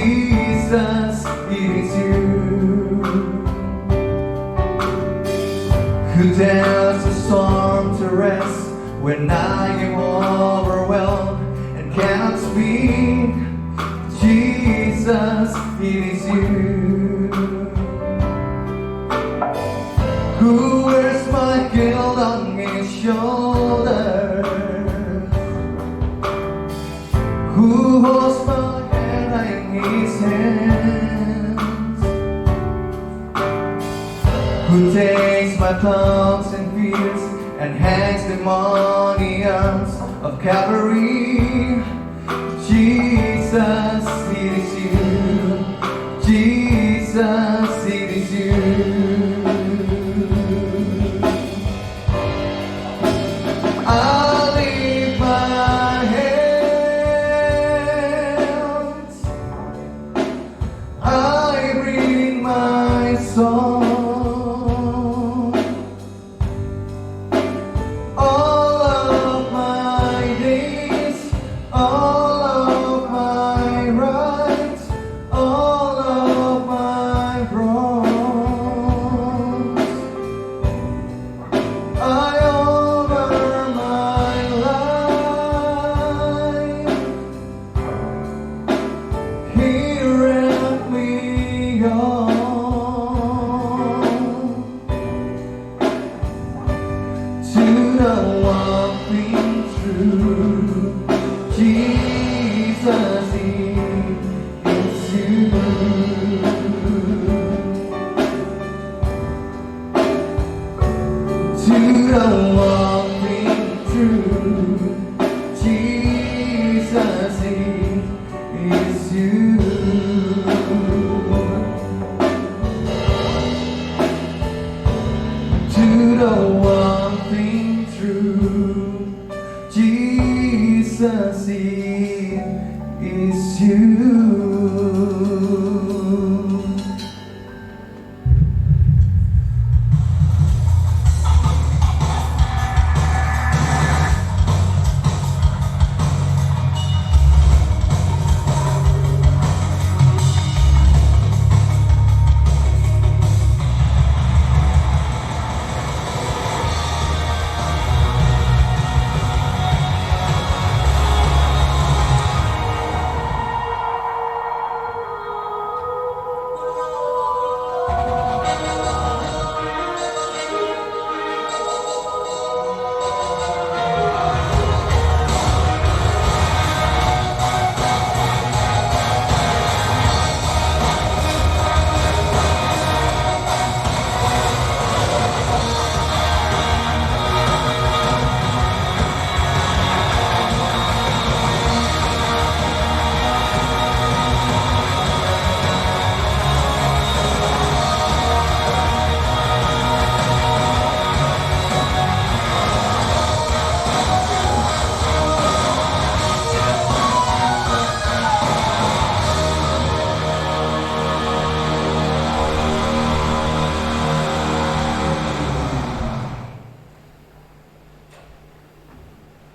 Jesus, it is you who tells the storm to rest when I am overwhelmed and cannot speak. Jesus, it is you who wears my guilt on his shoulders, who holds my hand in his hands, who takes my thoughts and fears and hangs them on the arms of Calvary. Jesus, it is you. Jesus, it is you. I lift my hands, I bring my song. All of my days, all of my rights, all of my wrongs, I offer my life. Here at me on. To the one thing true, Jesus, it is you. To the one thing true, Jesus, it is you. To the one thing true, Jesus, it is you.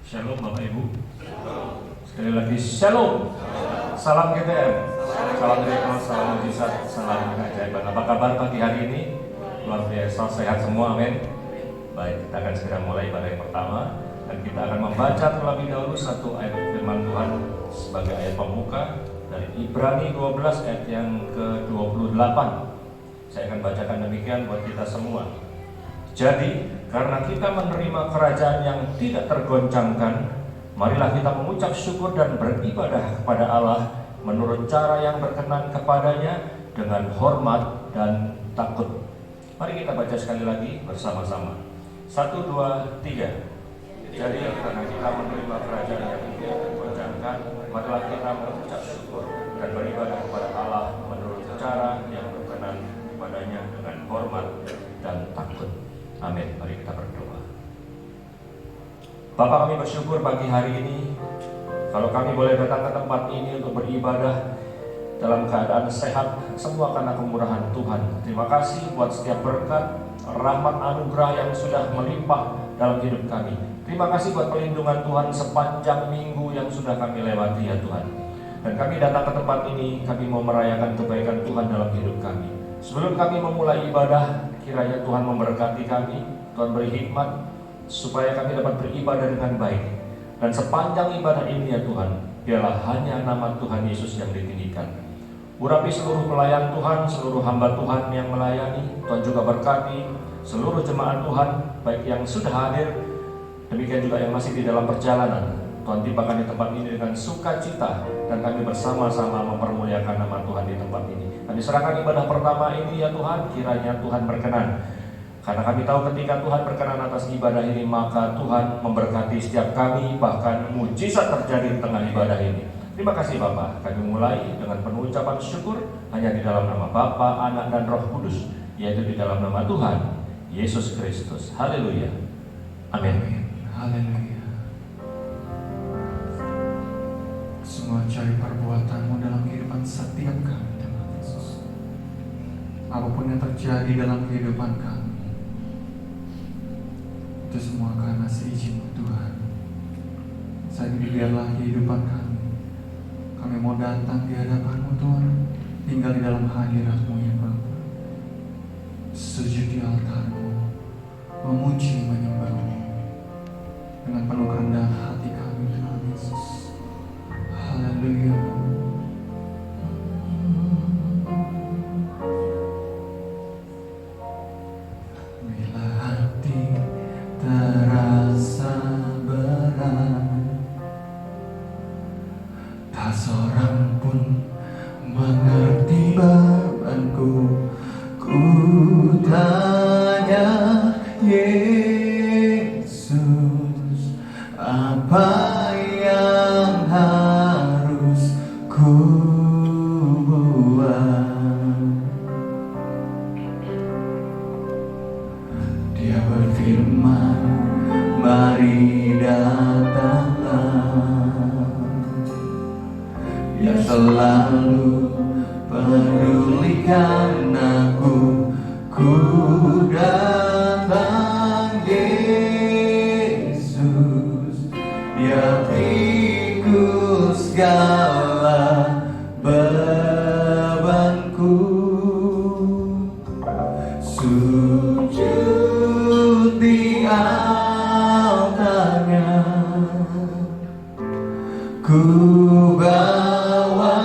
Shalom Bapak Ibu. Sekali lagi Shalom. Salam GTM. Salam miracle, salam mujizat, salam keajaiban. Apa kabar pagi hari ini? Luar biasa, sehat semua, amin. Baik, kita akan segera mulai ibadah yang pertama. Dan kita akan membaca terlebih dahulu satu ayat firman Tuhan sebagai ayat pembuka dari Ibrani 12 ayat yang ke-28. Saya akan bacakan demikian buat kita semua. Jadi, karena kita menerima kerajaan yang tidak tergoncangkan, marilah kita mengucap syukur dan beribadah kepada Allah menurut cara yang berkenan kepadanya dengan hormat dan takut. Mari kita baca sekali lagi bersama-sama. 1, 2, 3. Jadi, karena kita menerima kerajaan yang tidak tergoncangkan, marilah kita mengucap syukur dan beribadah kepada Allah menurut cara yang berkenan kepadanya dengan hormat dan takut. Amin. Mari kita berdoa. Bapa, kami bersyukur pagi hari ini kalau kami boleh datang ke tempat ini untuk beribadah dalam keadaan sehat, semua karena kemurahan Tuhan. Terima kasih buat setiap berkat, rahmat anugerah yang sudah melimpah dalam hidup kami. Terima kasih buat perlindungan Tuhan sepanjang minggu yang sudah kami lewati ya Tuhan. Dan kami datang ke tempat ini, kami mau merayakan kebaikan Tuhan dalam hidup kami. Sebelum kami memulai ibadah, kiranya Tuhan memberkati kami, Tuhan beri hikmat, supaya kami dapat beribadah dengan baik. Dan sepanjang ibadah ini ya Tuhan, biarlah hanya nama Tuhan Yesus yang ditinggikan. Urapi seluruh pelayan Tuhan, seluruh hamba Tuhan yang melayani. Tuhan juga berkati seluruh jemaat Tuhan, baik yang sudah hadir, demikian juga yang masih di dalam perjalanan. Tuhan tibakan di tempat ini dengan sukacita, dan kami bersama-sama mempermuliakan nama Tuhan di tempat ini. Kami serahkan ibadah pertama ini ya Tuhan, kiranya Tuhan berkenan. Karena kami tahu ketika Tuhan berkenan atas ibadah ini, maka Tuhan memberkati setiap kami, bahkan mujizat terjadi di tengah ibadah ini. Terima kasih Bapa. Kami mulai dengan penuh ucapan syukur hanya di dalam nama Bapa, Anak, dan Roh Kudus, yaitu di dalam nama Tuhan Yesus Kristus. Haleluya. Amin. Haleluya. Semua cari perbuatanmu dalam kehidupan setiap kami, Tuhan Yesus. Apapun yang terjadi dalam kehidupan kami, itu semua karena seizin-Mu Tuhan. Saat ini biarlah kehidupan kami, kami mau datang di hadapan-Mu Tuhan, tinggal di dalam hadirat-Mu ya Bapa. Sujud di altar-Mu, memuji menyembah-Mu dengan penuh kerendahan hati kami Tuhan Yesus. Haleluya. Bila hati terasa berat, tak seorang pun mengerti bebanku. Ku tanya Yesus, apa yang harus ku buat? Dia berfirman, mari datanglah. Dia selalu pedulikan aku. Ku datang Yesus, Dia pikul segala bebanku. Sujud di altarnya, ku bawa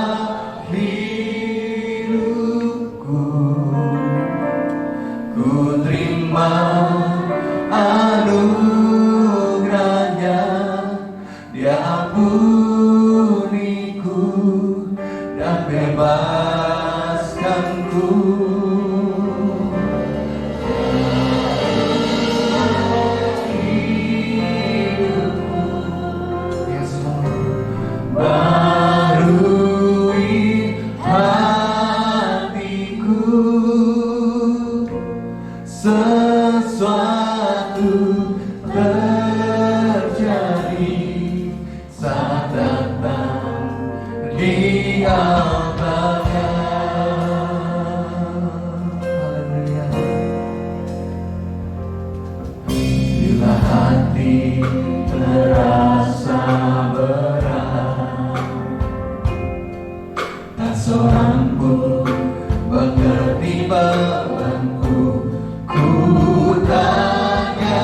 hidupku. Ku terima anugerahnya, Dia ampuniku dan bebaskanku. Yes, Lord. Barui hatiku, sesuatu terjadi saat datang di altarnya. Haleluya. Bila hati terasa berat, tak seorang pun mengerti bebanku. Ku tanya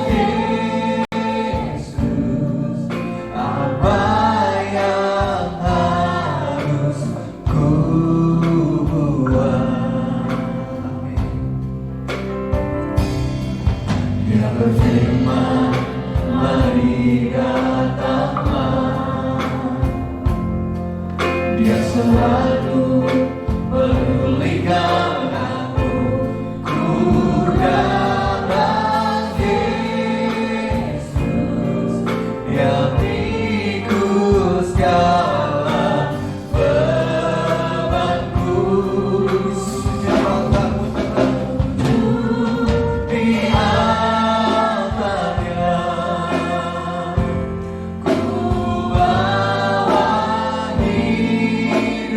Yesus, apa yang harus ku buat? Dia berfirman, mari datanglah. Dia selalu pedulikan aku. Ku datang Yesus, Dia pikul segala bebanku. Sujud di altarnya, ku bawa hidupku.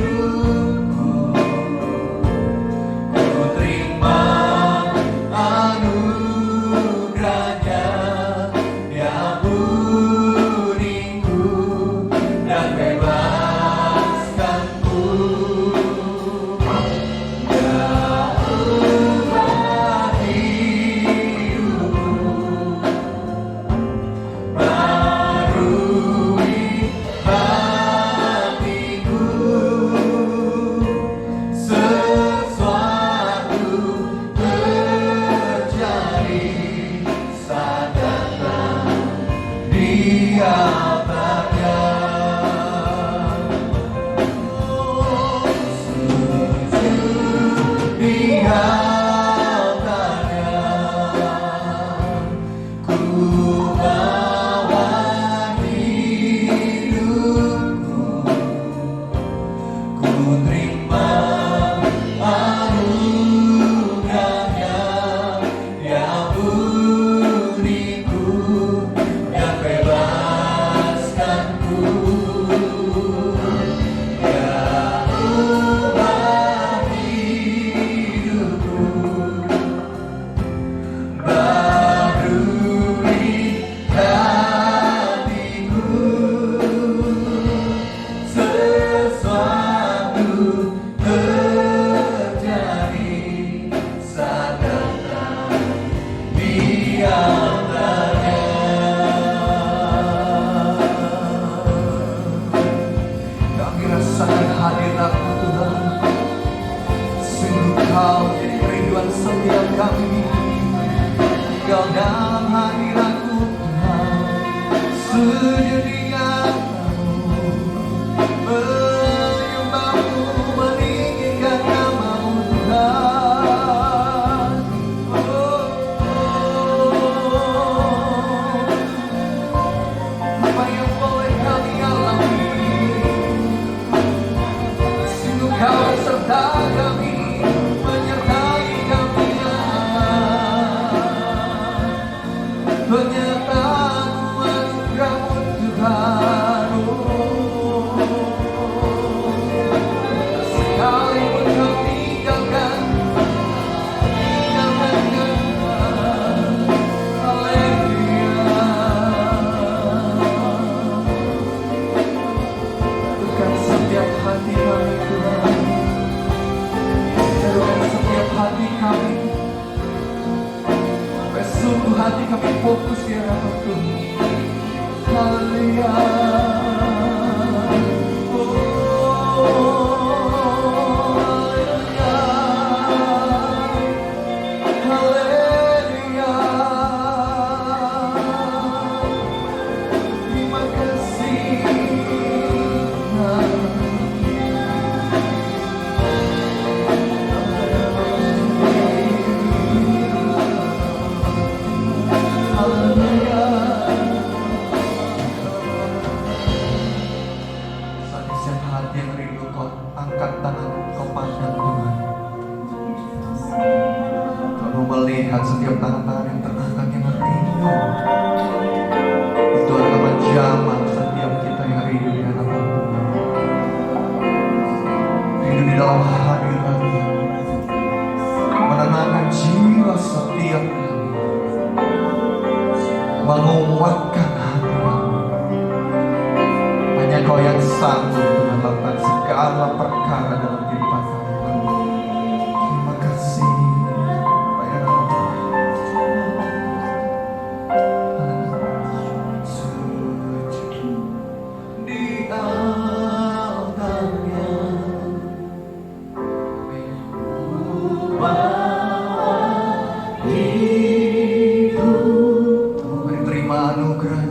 Terima anugerah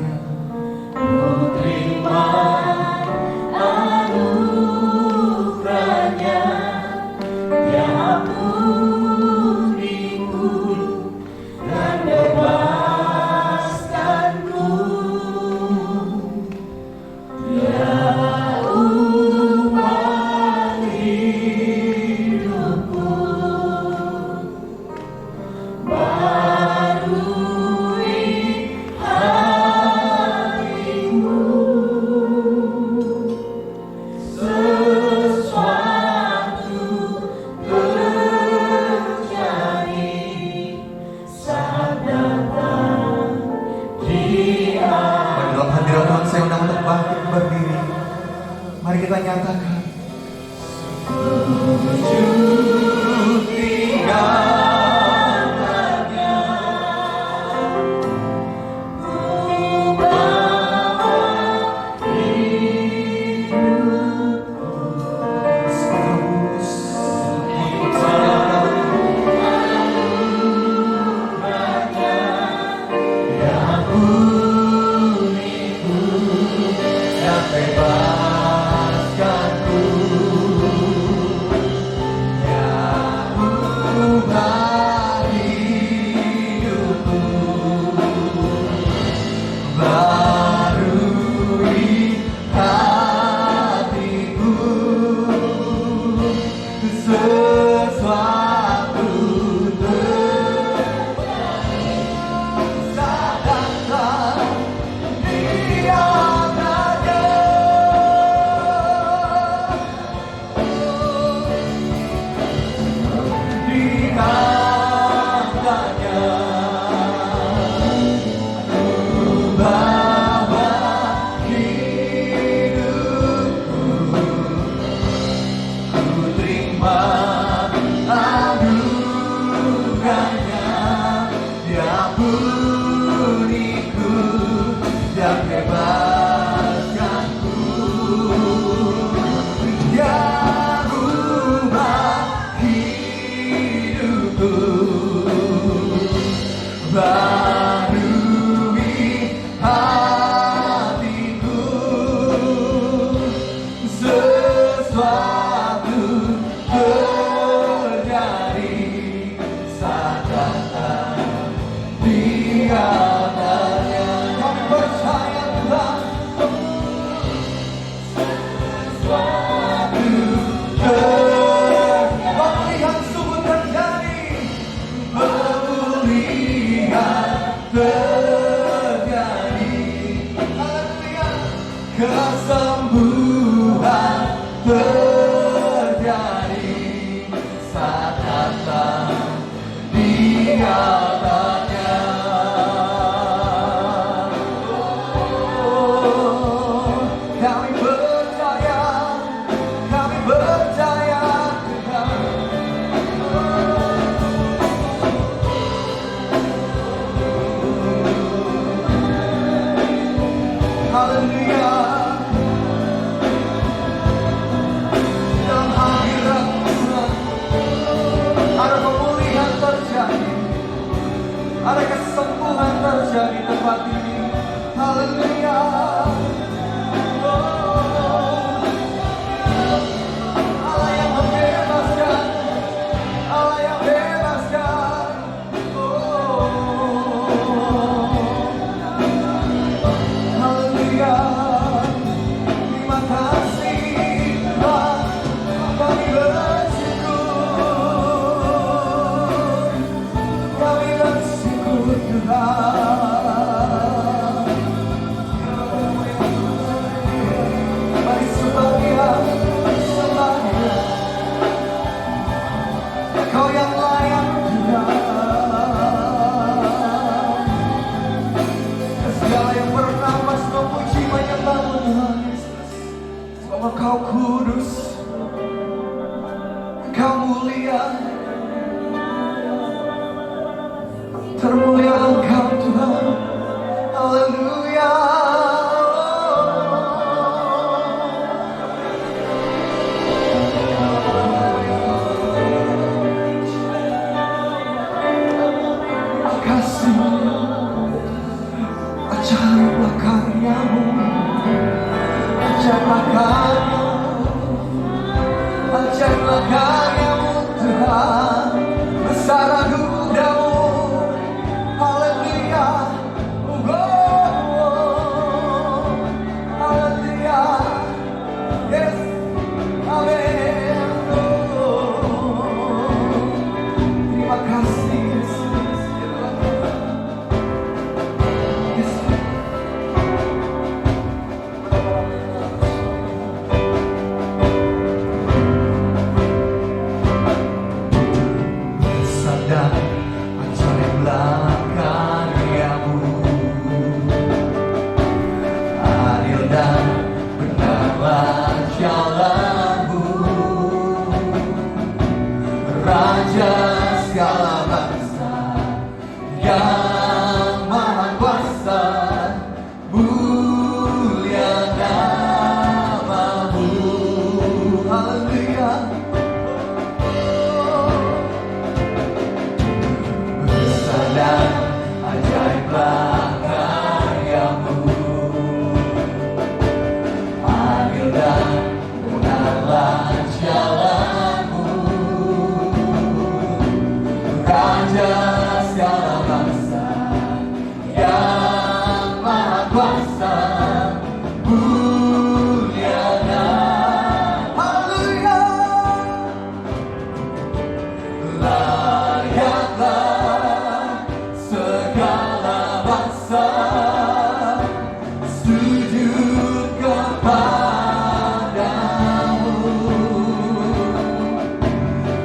mulia, termulia Engkau Tuhan. Haleluya. Kasih ajaiblah karyamu, ajaiblah karyamu, ajaiblah karyamu Tuhan. Besar anugerahmu. Haleluya. Haleluya. Yes. Amin. Terima kasih Yesus. Yes. Sadar ajaiblah karyamu, adil dan benarlah jalanmu, Raja segala bangsa yang maha kuasa, mulia namamu. Haleluya. Sadar ajaiblah karyamu, adil dan benarlah jalanmu, Raja segala bangsa yang maha kuasa, mulia namamu. Haleluya. Layaklah segala bangsa sujud kepadamu,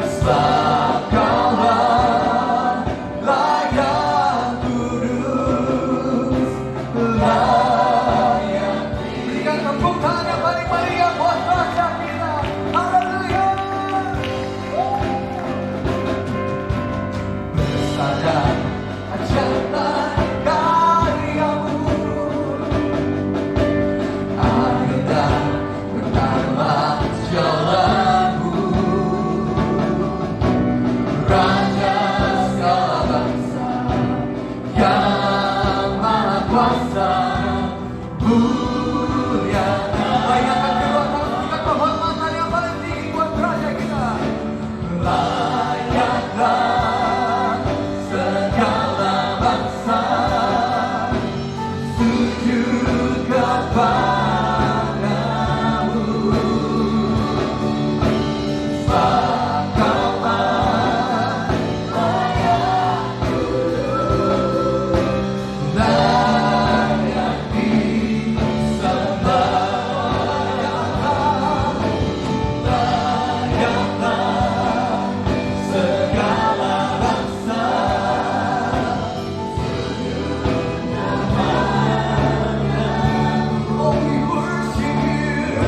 sebab Kaulah layak kudus, layak. Berikan tepuk tangan yang paling meriah buat Raja kita. Haleluya. Sadar ajaiblah karyamu, adil dan benarlah jalanmu, Raja segala bangsa yang maha kuasa, mulia. Bayangkan kedua tangan, berikan penghormatan yang paling tinggi buat Raja kita. Layaklah segala bangsa sujud kepadamu, sebab Kaulah layak disembah. Layaklah segala bangsa oh we worship you.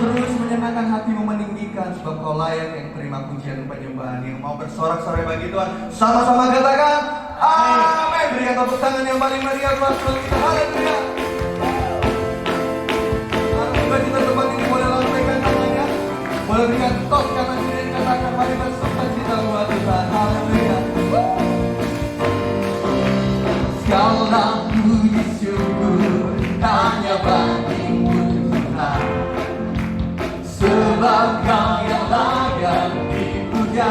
Terus menyenangkan hatimu meninggikan, sebab kau layak yang terima pujian penyembahan. Yang mau bersorak-sorai bagi Tuhan, sama-sama katakan amin. Berikan tepuk tangan yang paling meriah buat Tuhan kita. Haleluya. Juga kita tempat ini boleh lambaikan tangannya, boleh berikan tos kanan kiri, katakan mari bersuka cita buat Tuhan. Haleluya. Segala puji syukur hanya bagimu Tuhan, sebab kau yang layak dipuja.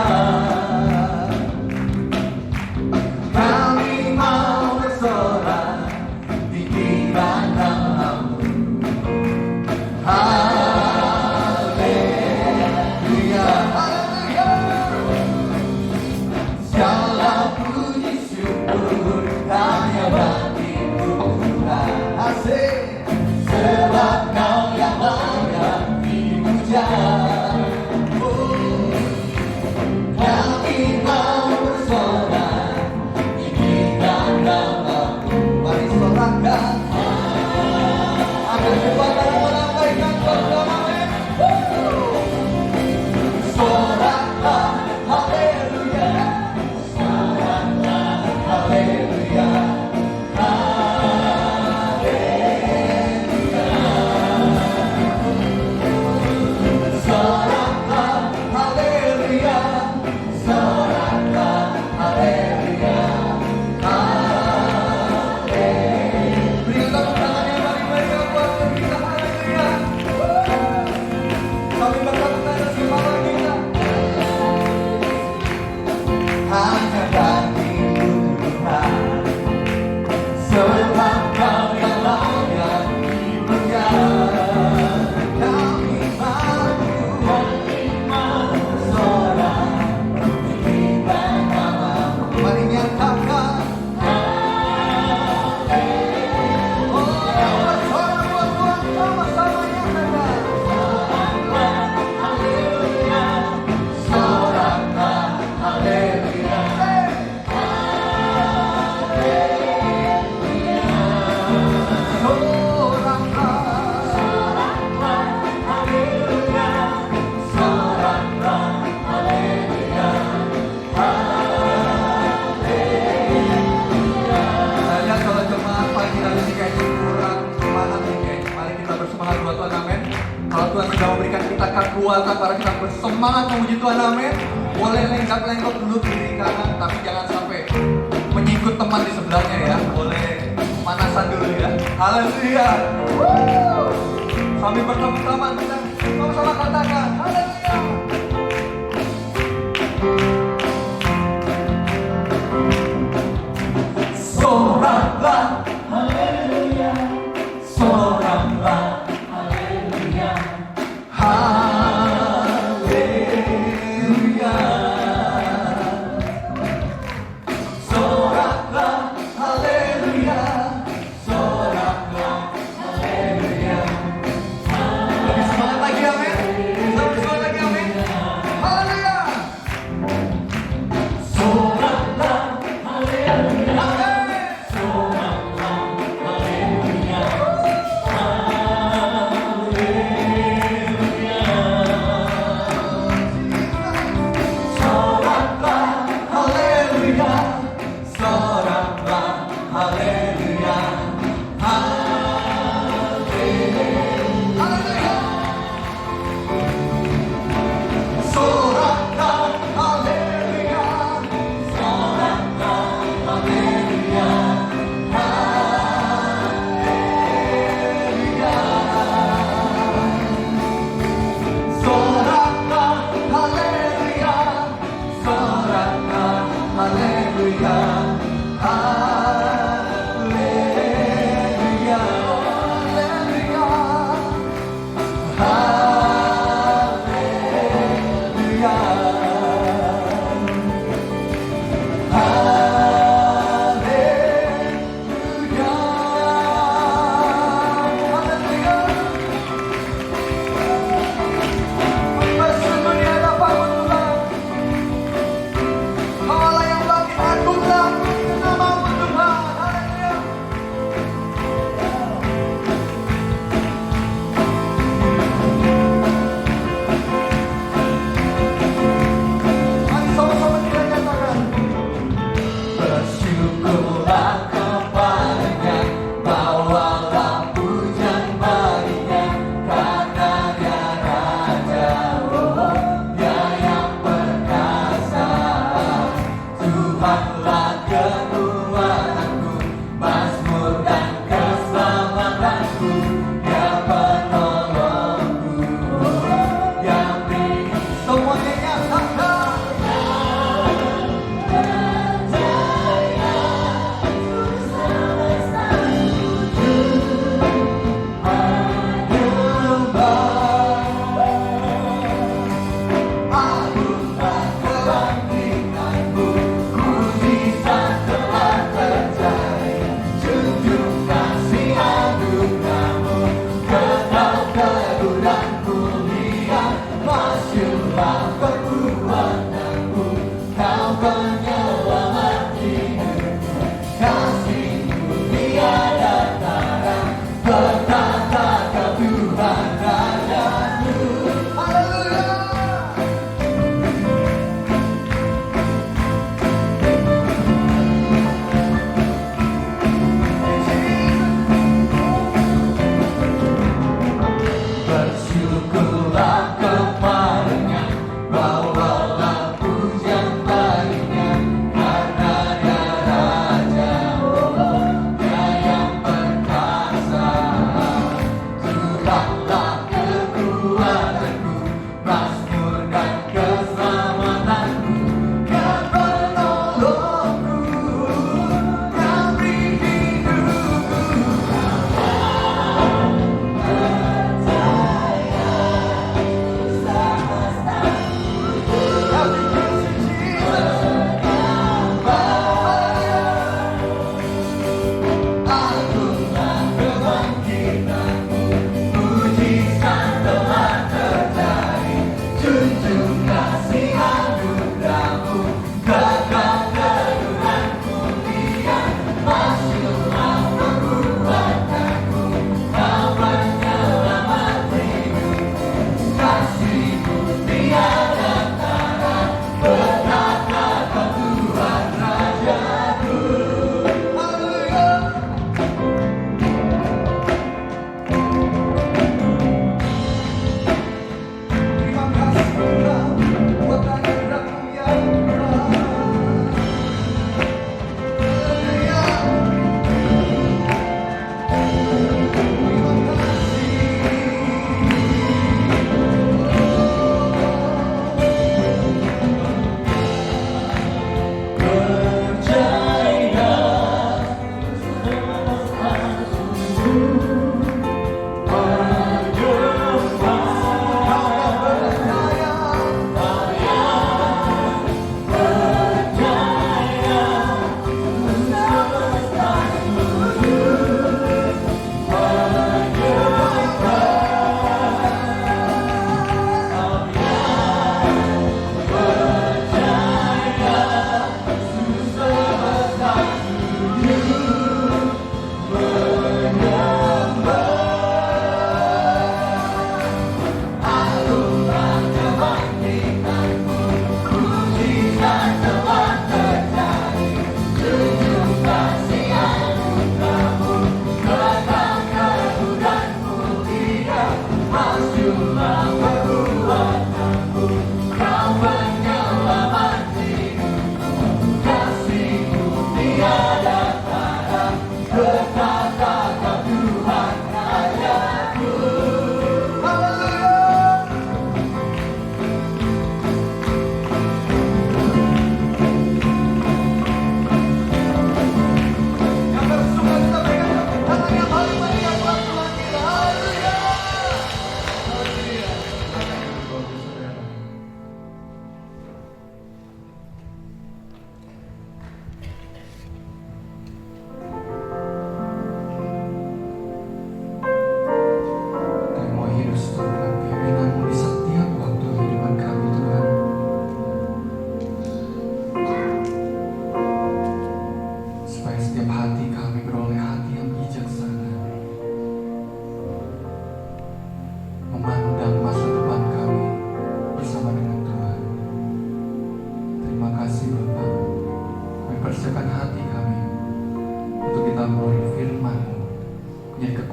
Kami mau bersorak di namamu. Haleluya, haleluya. Segala puji syukur hanya bagimu Tuhan. Asik. Sebab kau yang layak dipuja. Kami mau bersorak tinggikan namamu. Mari sorakkan agar cepat melambaikan pertolongan. Soraklah haleluya, soraklah haleluya. Hanya bagimu Tuhan, sebab kau yang layak dipuja. Kami mau bersorak tinggikan namamu. Mari nyatakan bersorak buat Tuhan, sama-sama nyatakan. Soraklah haleluya. Kalau Tuhan sudah memberikan kita kekuatan para kita bersemangat memuji Tuhan, amin. Boleh lenggak-lenggok dulu kiri kanan, tapi jangan sampai menyingkut teman di sebelahnya ya. Boleh pemanasan dulu ya. Haleluya. Sambil bertepuk tangan kita sama-sama katakan haleluya. Soraklah haleluya, soraklah haleluya, haleluya. Soraklah haleluya, soraklah haleluya. Lebih semangat lagi amin, lebih semangat lagi amin. Haleluya.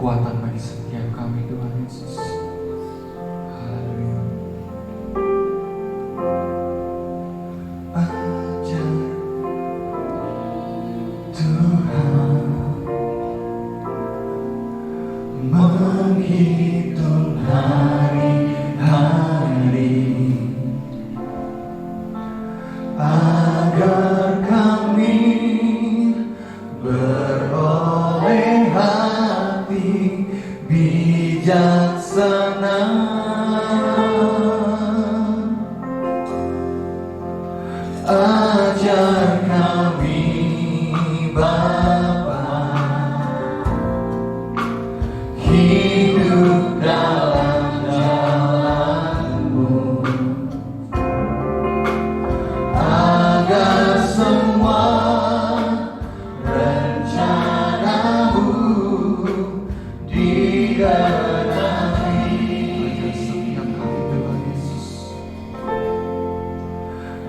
kekuatan bagi setiap kami Tuhan Yesus. Haleluya. Ajar Tuhan menghitung hari-hari agar kami beroleh hati bijaksana. Ajar kami Bapa hidup dalam jalan-Mu, agar semua rencana-Mu digenapi. Setiap kami Tuhan Yesus.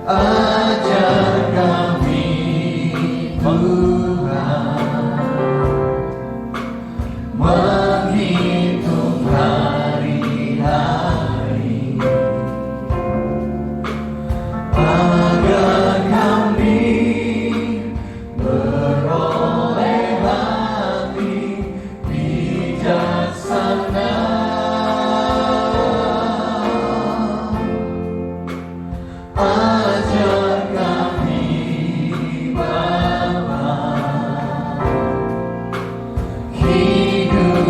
Ajar kami Tuhan menghitung hari-hari agar kami beroleh hati bijaksana. Ajar kami Bapa hidup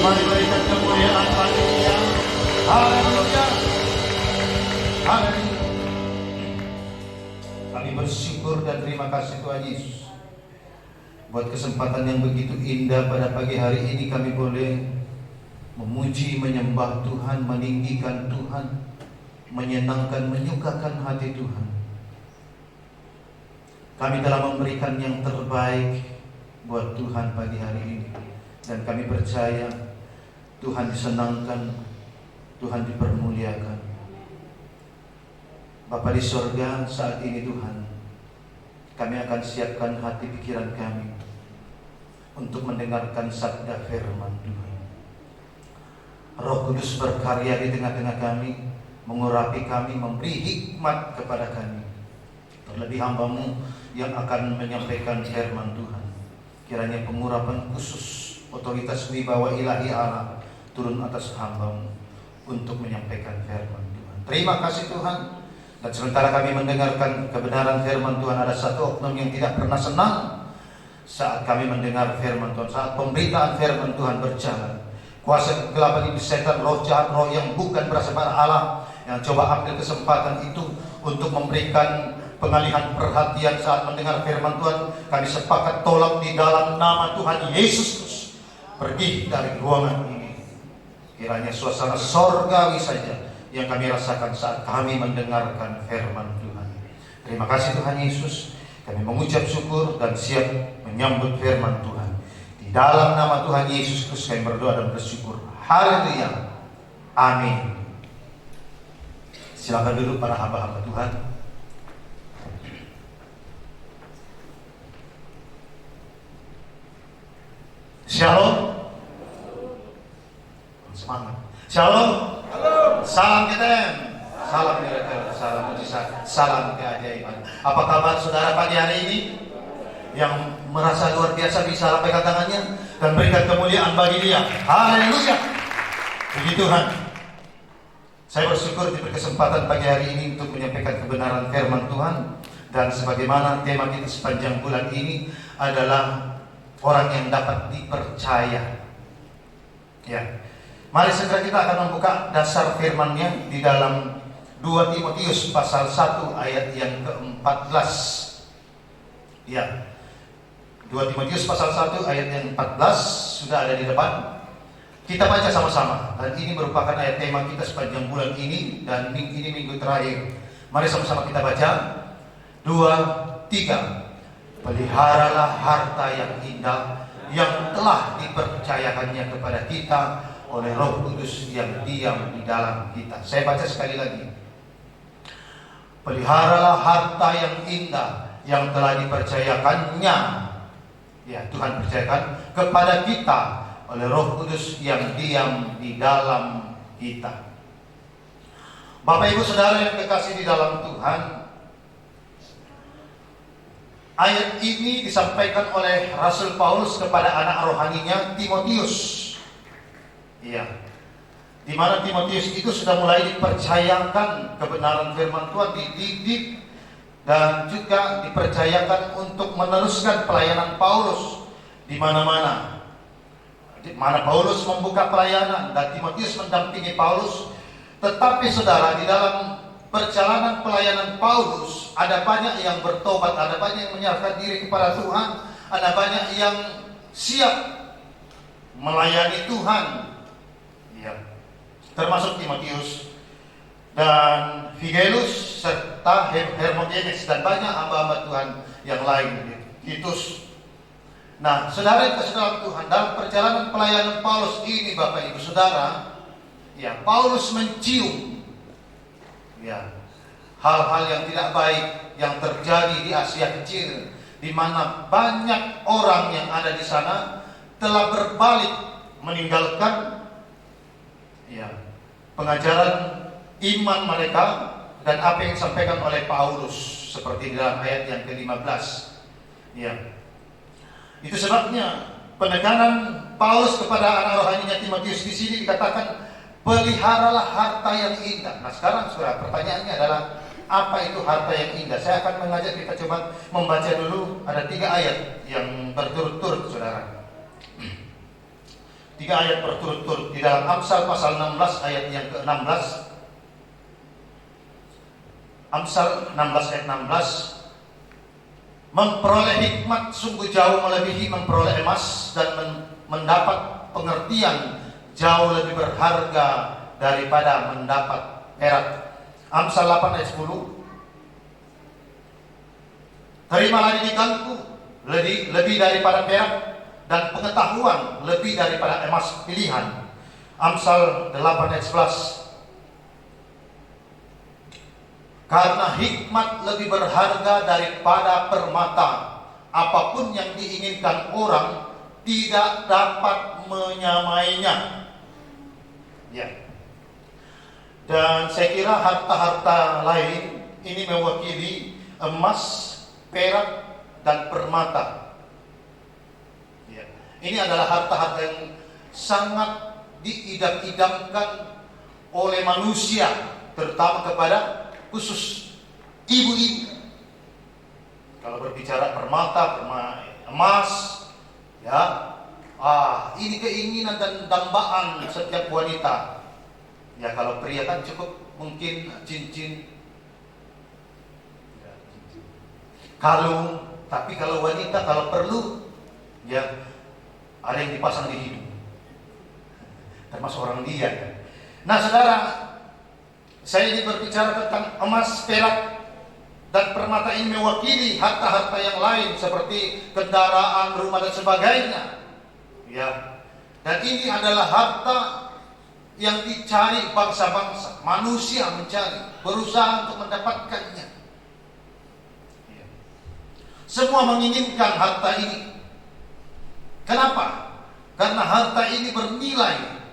Mari berikan kemuliaan bagi Dia. Haleluya. Haleluya. Kami bersyukur dan terima kasih Tuhan Yesus buat kesempatan yang begitu indah pada pagi hari ini kami boleh memuji, menyembah Tuhan, meninggikan Tuhan, menyenangkan, menyukakan hati Tuhan. Kami telah memberikan yang terbaik buat Tuhan pagi hari ini, dan kami percaya Tuhan disenangkan, Tuhan dipermuliakan. Bapa di sorga, saat ini Tuhan, kami akan siapkan hati pikiran kami untuk mendengarkan sabda firman Tuhan. Roh Kudus berkarya di tengah-tengah kami, mengurapi kami, memberi hikmat kepada kami. Terlebih hamba-Mu yang akan menyampaikan firman Tuhan, kiranya pengurapan khusus, otoritas wibawa ilahi Allah turun atas hamba-Mu untuk menyampaikan firman Tuhan. Terima kasih Tuhan. Dan sementara kami mendengarkan kebenaran firman Tuhan, ada satu oknum yang tidak pernah senang saat kami mendengar firman Tuhan, saat pemberitaan firman Tuhan berjalan. Kuasa kegelapan iblis setan, roh jahat, roh yang bukan berasal dari Allah, yang coba ambil kesempatan itu untuk memberikan pengalihan perhatian saat mendengar firman Tuhan, kami sepakat tolak di dalam nama Tuhan Yesus Kristus. Pergi dari ruangan ini. Kiranya suasana sorgawi saja yang kami rasakan saat kami mendengarkan firman Tuhan. Terima kasih Tuhan Yesus. Kami mengucap syukur dan siap menyambut firman Tuhan. Di dalam nama Tuhan Yesus Kristus kami berdoa dan bersyukur. Haleluya. Amin. Silakan duduk para hamba-hamba Tuhan. Shalom. Semangat. Shalom. Salam KTM. Salam miracle, salam mujizat, salam keajaiban. Apa kabar saudara pagi hari ini? Yang merasa luar biasa bisa lambaikan tangannya dan berikan kemuliaan bagi Dia. Haleluya. Puji Tuhan. Saya bersyukur diberi kesempatan pagi hari ini untuk menyampaikan kebenaran firman Tuhan. Dan sebagaimana tema kita sepanjang bulan ini adalah orang yang dapat dipercaya. Ya. Mari segera kita akan membuka dasar firman-Nya di dalam 2 Timotius pasal 1 ayat yang ke-14. Ya. 2 Timotius pasal 1 ayat yang 14 sudah ada di depan. Kita baca sama-sama. Dan ini merupakan ayat tema kita sepanjang bulan ini dan ini minggu terakhir. Mari sama-sama kita baca. 2, 3. Peliharalah harta yang indah yang telah dipercayakannya kepada kita oleh Roh Kudus yang diam di dalam kita. Saya baca sekali lagi. Peliharalah harta yang indah yang telah dipercayakannya, ya Tuhan percayakan kepada kita oleh Roh Kudus yang diam di dalam kita. Bapak Ibu Saudara yang kekasih di dalam Tuhan, ayat ini disampaikan oleh Rasul Paulus kepada anak rohaninya Timotius. Ya, di mana Timotius itu sudah mulai dipercayakan kebenaran firman Tuhan, dididik dan juga dipercayakan untuk meneruskan pelayanan Paulus di mana-mana. Di mana Paulus membuka pelayanan dan Timotius mendampingi Paulus. Tetapi saudara, di dalam perjalanan pelayanan Paulus ada banyak yang bertobat, ada banyak yang menyerahkan diri kepada Tuhan, ada banyak yang siap melayani Tuhan. Ya, termasuk Timotius dan Figelus serta Hermogenes dan banyak hamba-hamba Tuhan yang lain, Titus. Nah, saudara yang kasih dalam Tuhan, dalam perjalanan pelayanan Paulus ini, Bapak Ibu Saudara, ya Paulus mencium ya hal-hal yang tidak baik yang terjadi di Asia Kecil, di mana banyak orang yang ada di sana telah berbalik meninggalkan ya pengajaran iman mereka dan apa yang disampaikan oleh Paulus seperti di dalam ayat yang ke-15. Ya. Itu sebabnya penekanan Paulus kepada anak rohaninya Timotius di sini dikatakan peliharalah harta yang indah. Nah, sekarang Saudara, pertanyaannya adalah apa itu harta yang indah? Saya akan mengajak kita coba membaca dulu, ada 3 ayat yang berturut-turut Saudara. 3 ayat berturut-turut di dalam Amsal pasal 16 ayat yang ke-16. Amsal 16 ayat 16. Memperoleh hikmat sungguh jauh melebihi memperoleh emas, dan mendapat pengertian jauh lebih berharga daripada mendapat perak. Amsal 8 ayat 10. Terimalah didikanku lebih daripada perak, dan pengetahuan lebih daripada emas pilihan. Amsal 8 ayat 11. Karena hikmat lebih berharga daripada permata, apapun yang diinginkan orang tidak dapat menyamainya. Ya. Dan saya kira harta-harta lain ini mewakili emas, perak, dan permata. Ya. Ini adalah harta-harta yang sangat diidam-idamkan oleh manusia, terutama kepada khusus ibu-ibu. Kalau berbicara permata, emas, ya, ini keinginan dan dambaan setiap wanita. Ya, kalau pria kan cukup mungkin cincin, kalung. Tapi kalau wanita kalau perlu, ya ada yang dipasang di hidung, termasuk orang dia. Nah, saudara, saya ini berbicara tentang emas, perak, dan permata. Ini mewakili harta-harta yang lain seperti kendaraan, rumah, dan sebagainya. Ya, dan ini adalah harta yang dicari bangsa-bangsa. Manusia mencari, berusaha untuk mendapatkannya. Ya. Semua menginginkan harta ini. Kenapa? Karena harta ini bernilai.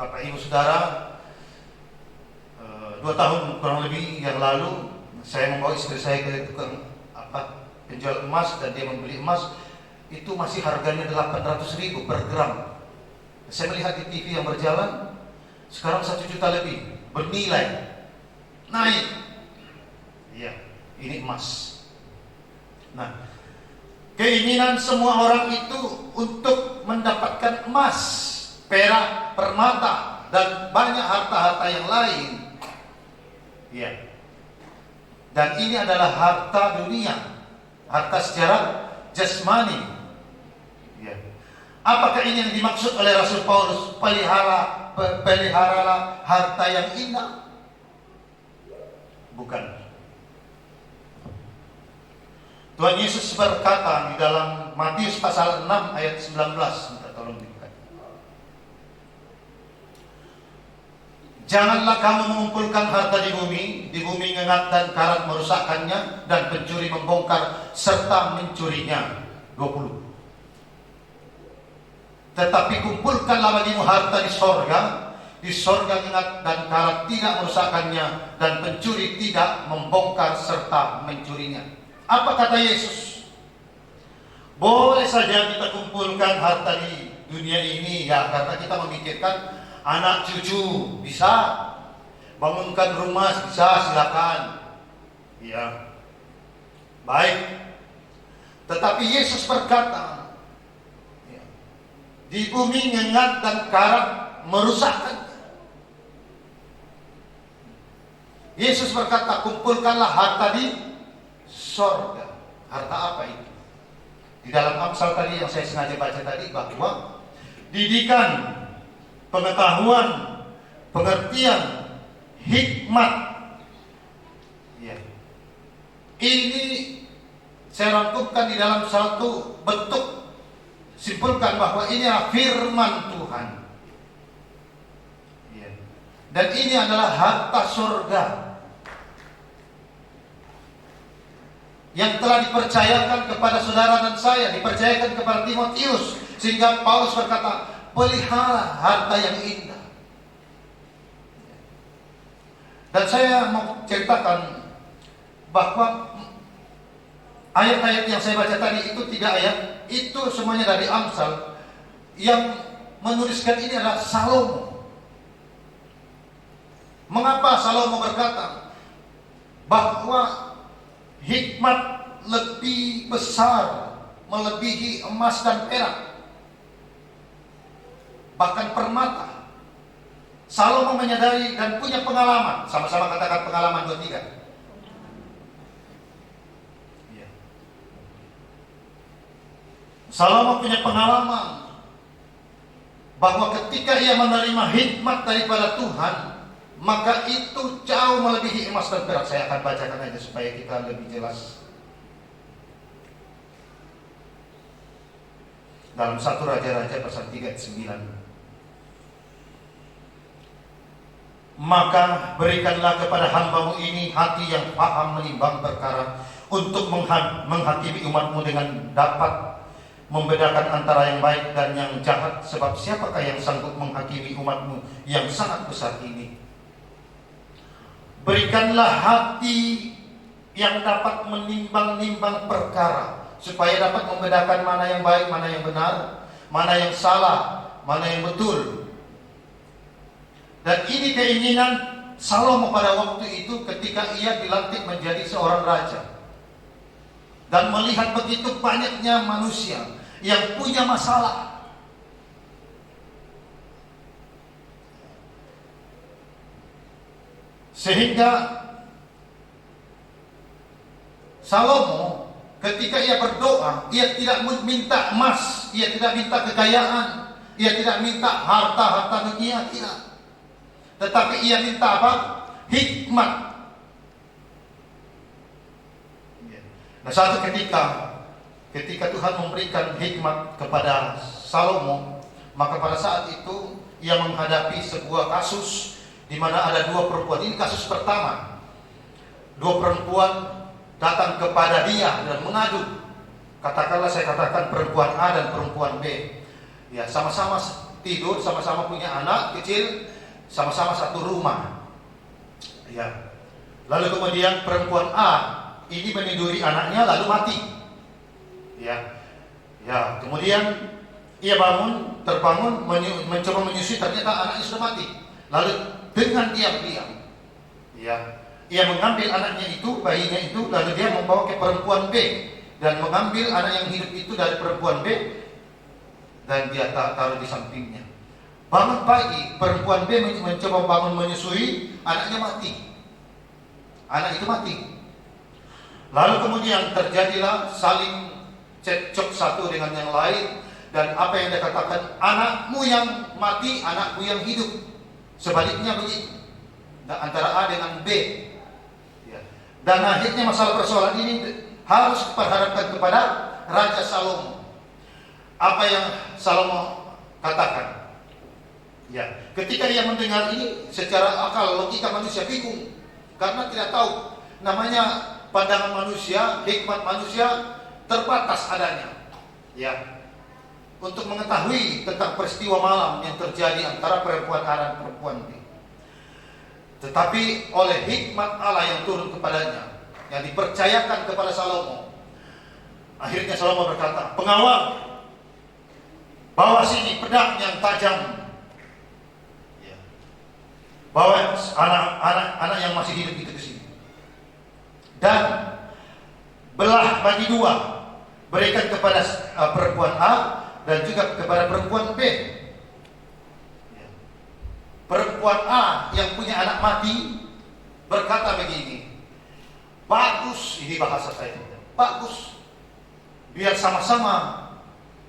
Bapak Ibu Saudara, 2 tahun kurang lebih yang lalu saya membawa istri saya ke tukang penjual emas, dan dia membeli emas. Itu masih harganya 800.000 per gram. Saya melihat di TV yang berjalan, sekarang 1 juta lebih, bernilai, naik. Iya, ini emas. Nah, keinginan semua orang itu untuk mendapatkan emas, perak, permata, dan banyak harta-harta yang lain. Ya. Dan ini adalah harta dunia, harta secara jasmani. Ya. Apakah ini yang dimaksud oleh Rasul Paulus? Peliharalah harta yang indah? Bukan. Tuhan Yesus berkata di dalam Matius pasal 6 ayat 19. Minta tolong dibuka. Janganlah kamu mengumpulkan harta di bumi ngengat dan karat merusakkannya, dan pencuri membongkar serta mencurinya. 20. Tetapi kumpulkanlah bagimu harta di sorga ngengat dan karat tidak merusakkannya, dan pencuri tidak membongkar serta mencurinya. Apa kata Yesus? Boleh saja kita kumpulkan harta di dunia ini, ya, karena kita memikirkan anak cucu, bisa bangunkan rumah, bisa, silakan. Ya. Baik. Tetapi Yesus berkata, ya, di bumi ngengat dan karat merusakkan. Yesus berkata, kumpulkanlah harta di sorga. Harta apa itu? Di dalam Amsal tadi yang saya sengaja baca tadi, bahwa didikan, pengetahuan, pengertian, hikmat, ya, ini saya rangkumkan di dalam satu bentuk, simpulkan bahwa ini adalah firman Tuhan, ya. Dan ini adalah harta surga yang telah dipercayakan kepada saudara dan saya, dipercayakan kepada Timotius, sehingga Paulus berkata, pelihara harta yang indah. Dan saya mau ceritakan bahwa ayat-ayat yang saya baca tadi itu 3 ayat, itu semuanya dari Amsal. Yang menuliskan ini adalah Salomo. Mengapa Salomo berkata bahwa hikmat lebih besar melebihi emas dan perak? bahkan permata. Salomo menyadari dan punya pengalaman. Sama-sama katakan pengalaman 23. Iya. Salomo punya pengalaman bahwa ketika ia menerima hikmat daripada Tuhan, maka itu jauh melebihi emas dan perak. Saya akan bacakan aja supaya kita lebih jelas. Dalam 1 Raja-Raja pasal 3 ayat 9. Maka berikanlah kepada hambamu ini hati yang paham menimbang perkara, untuk menghakimi umatmu dengan dapat membedakan antara yang baik dan yang jahat. Sebab siapakah yang sanggup menghakimi umatmu yang sangat besar ini? Berikanlah hati yang dapat menimbang-nimbang perkara, supaya dapat membedakan mana yang baik, mana yang benar, mana yang salah, mana yang betul. Dan ini keinginan Salomo pada waktu itu ketika ia dilantik menjadi seorang raja. Dan melihat begitu banyaknya manusia yang punya masalah. Sehingga Salomo ketika ia berdoa, ia tidak minta emas, ia tidak minta kekayaan, ia tidak minta harta dunia, tidak. Tetapi ia minta apa? Hikmat. Nah, suatu ketika Tuhan memberikan hikmat kepada Salomo, maka pada saat itu ia menghadapi sebuah kasus di mana ada dua perempuan. Ini kasus pertama. Dua perempuan datang kepada dia dan mengadu. Katakanlah, saya katakan perempuan A dan perempuan B. Ya, sama-sama tidur, sama-sama punya anak kecil, sama-sama satu rumah. Ya. Lalu kemudian perempuan A ini meniduri anaknya lalu mati. Ya. Ya, kemudian ia terbangun mencoba menyusui, ternyata anaknya sudah mati. Lalu dengan diam-diam, ya, ia mengambil anaknya itu, bayinya itu, lalu dia membawa ke perempuan B dan mengambil anak yang hidup itu dari perempuan B dan dia taruh di sampingnya. Bangun pagi, perempuan B mencoba bangun menyusui, anaknya mati. Anak itu mati. Lalu kemudian terjadilah saling cekcok satu dengan yang lain. Dan apa yang dia katakan, anakmu yang mati, anakku yang hidup. Sebaliknya begitu, antara A dengan B. Dan akhirnya masalah persoalan ini harus diperhadapkan kepada Raja Salomo. Apa yang Salomo katakan? Ya, ketika dia mendengar ini, secara akal logika manusia bingung karena tidak tahu. Namanya pandangan manusia, hikmat manusia terbatas adanya. Ya, untuk mengetahui tentang peristiwa malam yang terjadi antara perempuan A dan perempuan B. Tetapi oleh hikmat Allah yang turun kepadanya, yang dipercayakan kepada Salomo, akhirnya Salomo berkata, pengawal, bawa sini pedang yang tajam. Bawa anak yang masih hidup itu ke sini. Dan belah bagi dua, berikan kepada perempuan A dan juga kepada perempuan B. Perempuan A yang punya anak mati berkata begini, bagus, ini bahasa saya, bagus, biar sama-sama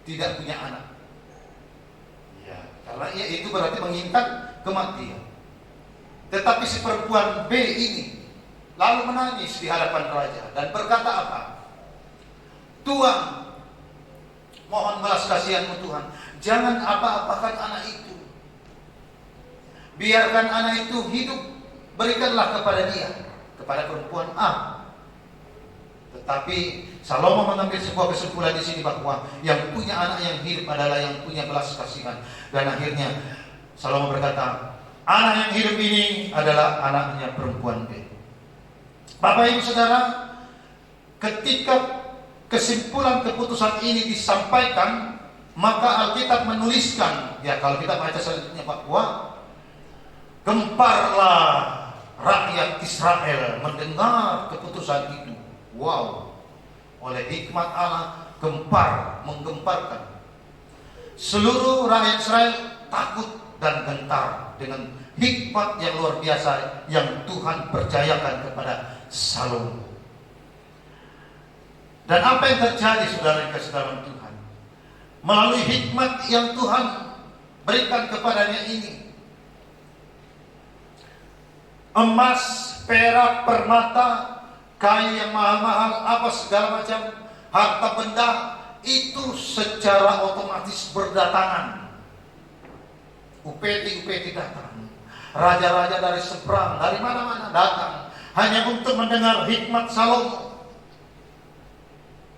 tidak punya anak. Ya, karena itu berarti menginginkan kematian. Tetapi si perempuan B ini lalu menangis di hadapan raja dan berkata apa? Tuhan, mohon belas kasihanmu Tuhan, jangan apa-apakan anak itu. Biarkan anak itu hidup, berikanlah kepada dia, kepada perempuan A. Tetapi Salomo mengambil sebuah kesimpulan di sini bahwa yang punya anak yang hidup adalah yang punya belas kasihan. Dan akhirnya Salomo berkata, anak yang hidup ini adalah anaknya perempuan B. Bapak Ibu Saudara, ketika kesimpulan keputusan ini disampaikan, maka Alkitab menuliskan, ya kalau kita baca selanjutnya bahwa gemparlah rakyat Israel mendengar keputusan itu. Wow, oleh hikmat Allah gempar, menggemparkan. Seluruh rakyat Israel takut dan gentar dengan hikmat yang luar biasa yang Tuhan percayakan kepada Salomo. Dan apa yang terjadi, saudara yang kasih dalam Tuhan, melalui hikmat yang Tuhan berikan kepadanya ini, emas, perak, permata, kayu yang mahal-mahal, apa segala macam harta benda itu secara otomatis berdatangan. Upeti-upeti datang, raja-raja dari seberang, dari mana-mana datang hanya untuk mendengar hikmat Salomo.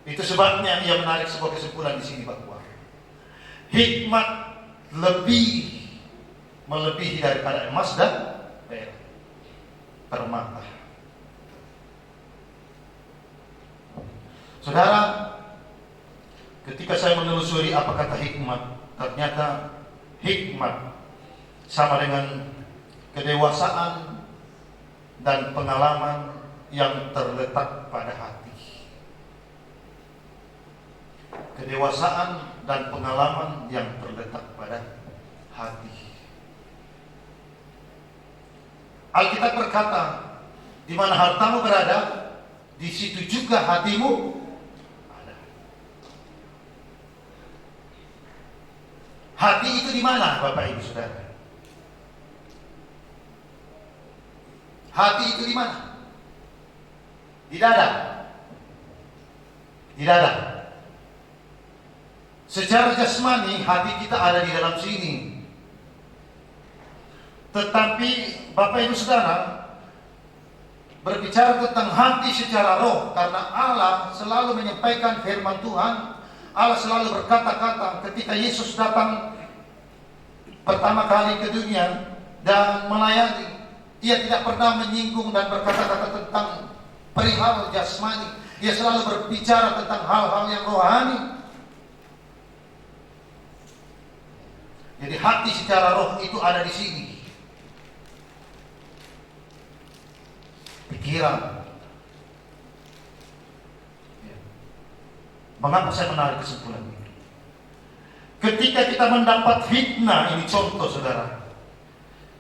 Itu sebabnya ia menarik sebuah kesimpulan di sini bahwa hikmat melebihi daripada emas dan perak, permata. Saudara, ketika saya menelusuri apa kata hikmat, ternyata hikmat sama dengan kedewasaan dan pengalaman yang terletak pada hati. Kedewasaan dan pengalaman yang terletak pada hati. Alkitab berkata, di mana hartamu berada, di situ juga hatimu ada. Hati itu di mana, Bapak Ibu Saudara? Hati itu di mana? Di dada. Di dada. Secara jasmani hati kita ada di dalam sini. Tetapi Bapak Ibu Saudara, berbicara tentang hati secara roh, karena Allah selalu menyampaikan firman Tuhan. Allah selalu berkata-kata ketika Yesus datang pertama kali ke dunia dan melayani. Ia tidak pernah menyinggung dan berkata-kata tentang perihal jasmani. Dia selalu berbicara tentang hal-hal yang rohani. Jadi hati secara roh itu ada di sini. Pikiran. Mengapa saya menarik kesimpulan ini? Ketika kita mendapat fitnah, ini contoh saudara.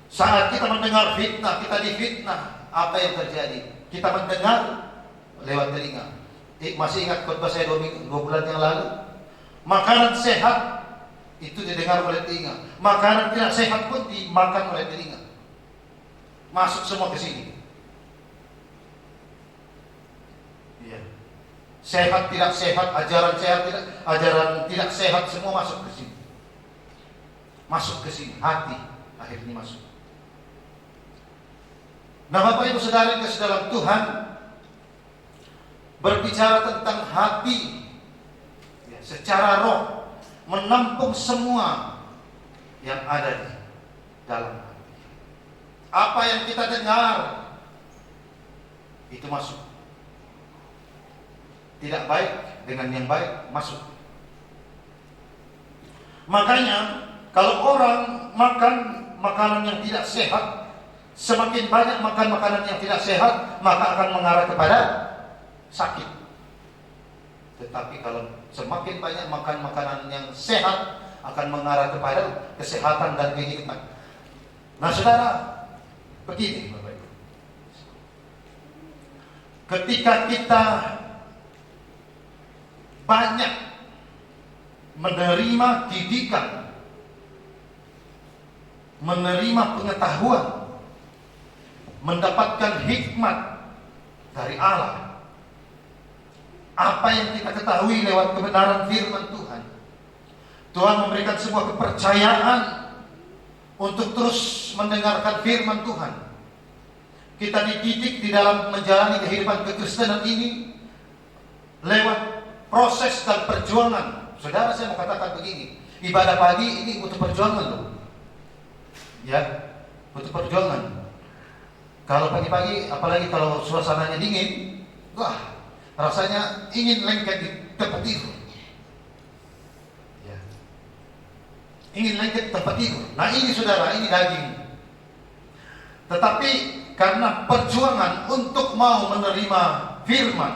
Saat kita mendengar fitnah, kita difitnah, apa yang terjadi? Kita mendengar lewat telinga. Masih ingat khotbah saya 2 bulan yang lalu? Makanan sehat itu didengar oleh telinga. Makanan tidak sehat pun dimakan oleh telinga. Masuk semua ke sini. Iya. Sehat tidak sehat, ajaran sehat tidak, ajaran tidak sehat, semua masuk ke sini. Masuk ke sini, hati akhirnya masuk. Nah, Bapak Ibu Saudara yang kasih dalam Tuhan, berbicara tentang hati ya, secara roh, menampung semua yang ada di dalam hati. Apa yang kita dengar itu masuk. Tidak baik dengan yang baik masuk. Makanya kalau orang makan makanan yang tidak sehat, semakin banyak makan makanan yang tidak sehat, maka akan mengarah kepada sakit. Tetapi kalau semakin banyak makan makanan yang sehat, akan mengarah kepada kesehatan dan kehidupan. Nah saudara, begini Bapak Ibu, ketika kita banyak menerima didikan, menerima pengetahuan, mendapatkan hikmat dari Allah, apa yang kita ketahui lewat kebenaran firman Tuhan, Tuhan memberikan sebuah kepercayaan untuk terus mendengarkan firman Tuhan. Kita dididik di dalam menjalani kehidupan kekristenan ini lewat proses dan perjuangan. Saudara, saya mau katakan begini, ibadah pagi ini butuh perjuangan loh. Ya, butuh perjuangan. Kalau pagi-pagi, apalagi kalau suasananya dingin, wah, rasanya ingin lengket di tempat tidur. Ya. Ingin lengket di tempat tidur. Nah ini saudara, ini daging. Tetapi karena perjuangan untuk mau menerima firman,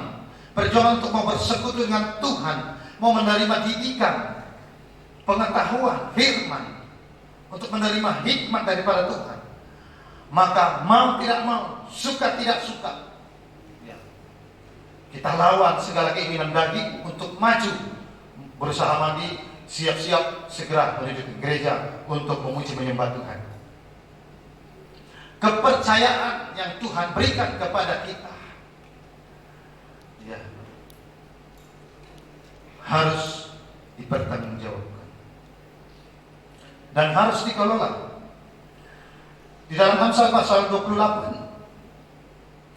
perjuangan untuk mau bersekutu dengan Tuhan, mau menerima didikan, pengetahuan, firman, untuk menerima hikmat daripada Tuhan, maka mau tidak mau, suka tidak suka, ya, kita lawan segala keinginan daging untuk maju, berusaha mandi, siap-siap segera menuju ke gereja untuk memuji menyembah Tuhan. Kepercayaan yang Tuhan berikan kepada kita, ya, harus dipertanggungjawabkan dan harus dikelola. Di dalam Amsal pasal 28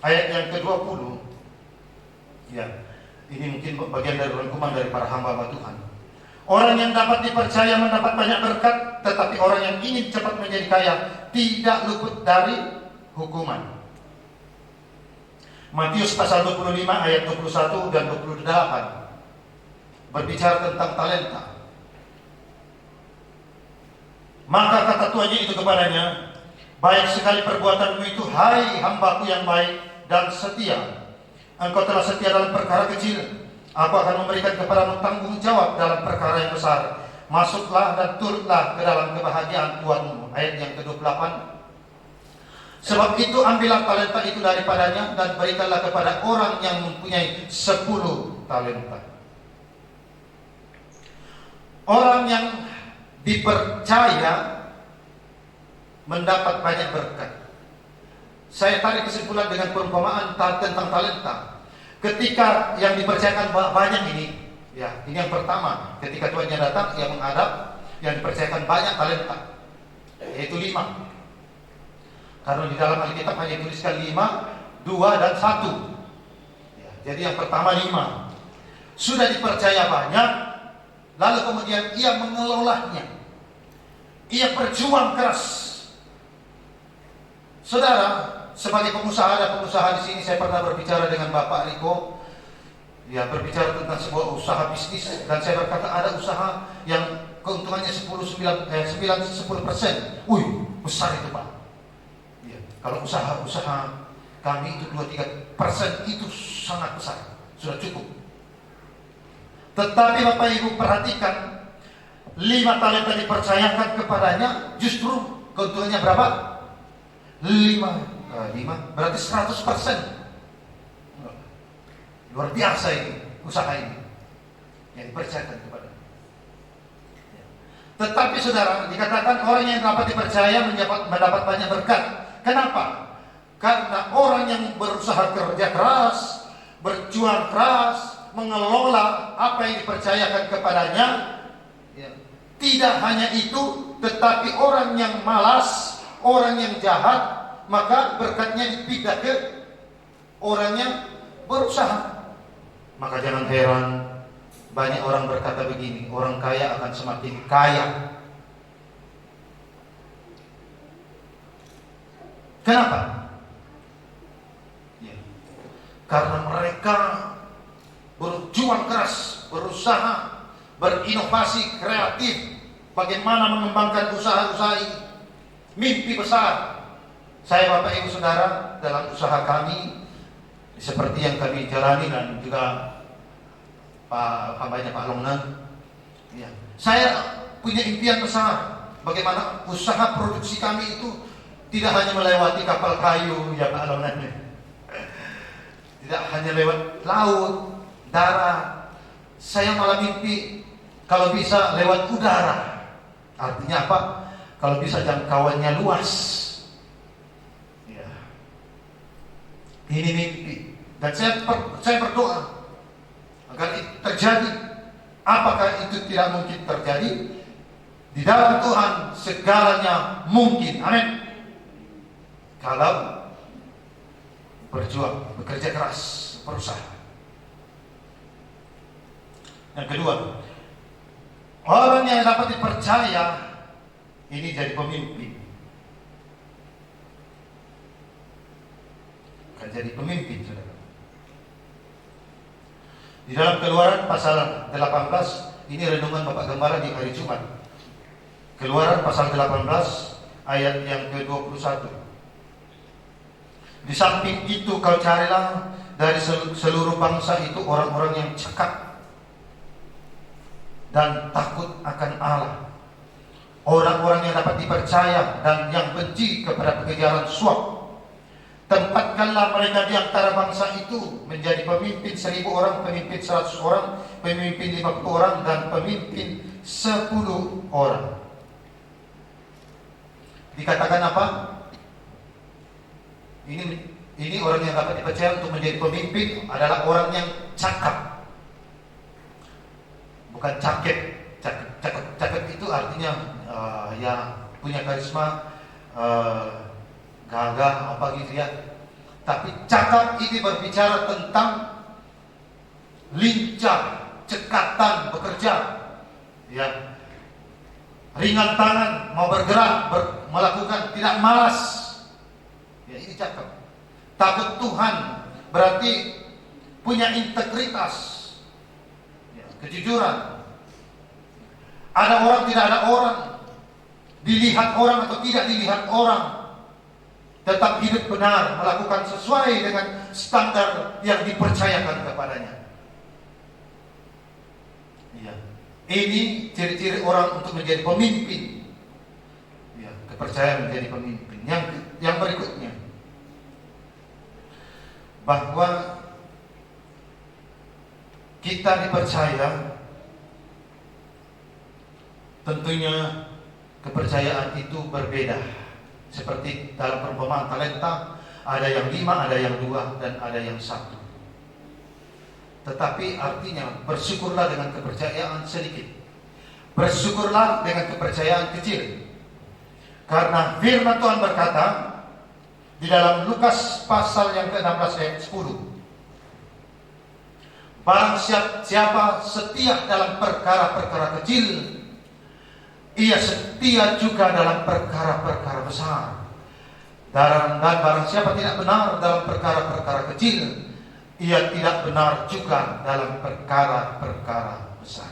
ayat yang ke-20, ya, ini mungkin bagian dari rangkuman dari para hamba Tuhan. Orang yang dapat dipercaya mendapat banyak berkat, tetapi orang yang ingin cepat menjadi kaya tidak luput dari hukuman. Matius pasal 25 ayat 21 dan 28 berbicara tentang talenta. Maka kata tuannya itu kepadanya, baik sekali perbuatanmu itu, hai hambaku yang baik dan setia. Engkau telah setia dalam perkara kecil, aku akan memberikan kepadamu tanggung jawab dalam perkara yang besar. Masuklah dan turutlah ke dalam kebahagiaan Tuhanmu. Ayat yang ke-28. Sebab itu ambillah talenta itu daripadanya dan berikanlah kepada orang yang mempunyai 10 talenta. Orang yang dipercaya mendapat banyak berkat. Saya tarik kesimpulan dengan perumpamaan tentang talenta. Ketika yang dipercayakan banyak ini, ya, ini yang pertama. Ketika tuannya datang, ia menghadap yang dipercayakan banyak talenta, yaitu 5. Karena di dalam Alkitab hanya dituliskan 5, 2 dan 1. Ya, jadi yang pertama 5. Sudah dipercaya banyak, lalu kemudian ia mengelolanya. Ia berjuang keras. Saudara, sebagai pengusaha, ada pengusaha di sini, saya pernah berbicara dengan Bapak Riko. Ya, berbicara tentang sebuah usaha bisnis, dan saya berkata ada usaha yang keuntungannya 10%. Wih, besar itu Pak. Ya, kalau usaha kami itu 2-3% itu sangat besar, sudah cukup. Tetapi Bapak Ibu perhatikan, 5 talenta dipercayakan kepadanya, justru keuntungannya berapa? 5 berarti 100%. Luar biasa ini usaha ini yang dipercayakan kepada. Tetapi saudara, dikatakan orang yang dapat dipercaya mendapat banyak berkat. Kenapa? Karena orang yang berusaha kerja keras, berjuang keras, mengelola apa yang dipercayakan kepadanya, ya, tidak hanya itu, tetapi orang yang malas, orang yang jahat, maka berkatnya dipindah ke orang yang berusaha. Maka jangan heran banyak orang berkata begini, orang kaya akan semakin kaya. Kenapa? Ya, karena mereka berjuang keras, berusaha, berinovasi, kreatif, bagaimana mengembangkan usaha-usaha ini. Mimpi besar. Saya Bapak Ibu Saudara, dalam usaha kami seperti yang kami jalani dan juga hambanya Pak Longnan, ya, saya punya impian besar bagaimana usaha produksi kami itu tidak hanya melewati kapal kayu, ya Pak Longnan, tidak hanya lewat laut, darat. Saya malah mimpi kalau bisa lewat udara. Artinya apa? Kalau bisa jangkauannya luas. Ya. Ini mimpi. Dan saya berdoa agar itu terjadi. Apakah itu tidak mungkin terjadi? Di dalam Tuhan segalanya mungkin. Amin. Kalau berjuang, bekerja keras, berusaha. Yang kedua, orang yang dapat dipercaya ini jadi pemimpin. Akan jadi pemimpin, saudara. Di dalam Keluaran pasal 18, ini renungan Bapak Gembala di hari Jumat. Keluaran pasal 18 ayat yang ke-21. Di samping itu kau carilah dari seluruh bangsa itu orang-orang yang cekap dan takut akan Allah, orang-orang yang dapat dipercaya dan yang benci kepada pengejaran suap. Tempatkanlah mereka di antara bangsa itu menjadi pemimpin 1.000 orang, pemimpin 100 orang, pemimpin 50 orang, dan pemimpin 10 orang. Dikatakan apa? Ini orang yang dapat dipercaya untuk menjadi pemimpin adalah orang yang cakap, bukan cakep. Cakep itu artinya ya punya karisma, gagah apa gitu ya. Tapi cakap ini berbicara tentang lincah, cekatan bekerja, ya, ringan tangan, mau bergerak, melakukan, tidak malas. Ya, ini cakap. Takut Tuhan berarti punya integritas, ya, kejujuran. Ada orang, tidak ada orang, dilihat orang atau tidak dilihat orang, tetap hidup benar, melakukan sesuai dengan standar yang dipercayakan kepadanya. Ya. Ini ciri-ciri orang untuk menjadi pemimpin. Ya, kepercayaan menjadi pemimpin. Yang berikutnya, bahwa kita dipercaya, tentunya kepercayaan itu berbeda. Seperti dalam perumpamaan talenta, ada yang 5, ada yang 2, dan ada yang 1. Tetapi artinya bersyukurlah dengan kepercayaan sedikit, bersyukurlah dengan kepercayaan kecil. Karena firman Tuhan berkata di dalam Lukas pasal yang ke-16 ayat 10, barang siapa setia dalam perkara-perkara kecil, ia setia juga dalam perkara-perkara besar. Dan barang siapa tidak benar dalam perkara-perkara kecil, ia tidak benar juga dalam perkara-perkara besar.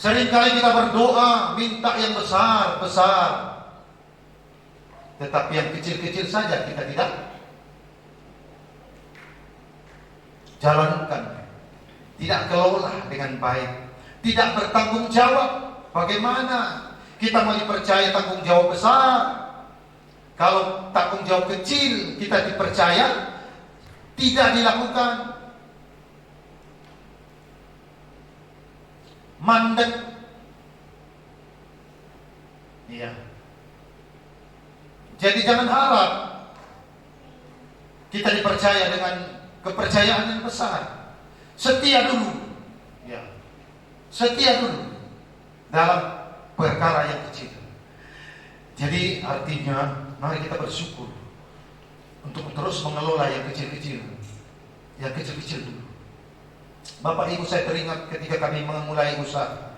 Seringkali kita berdoa minta yang besar-besar, tetapi yang kecil-kecil saja kita tidak jalankan, tidak kelola dengan baik, tidak bertanggung jawab. Bagaimana kita mau dipercaya tanggung jawab besar kalau tanggung jawab kecil kita dipercaya tidak dilakukan? Mandek. Iya. Jadi jangan harap kita dipercaya dengan kepercayaan yang besar. Setia dulu. Ya. Setia dulu dalam perkara yang kecil. Jadi artinya mari kita bersyukur untuk terus mengelola yang kecil-kecil. Yang kecil-kecil dulu. Bapak Ibu, saya teringat ketika kami memulai usaha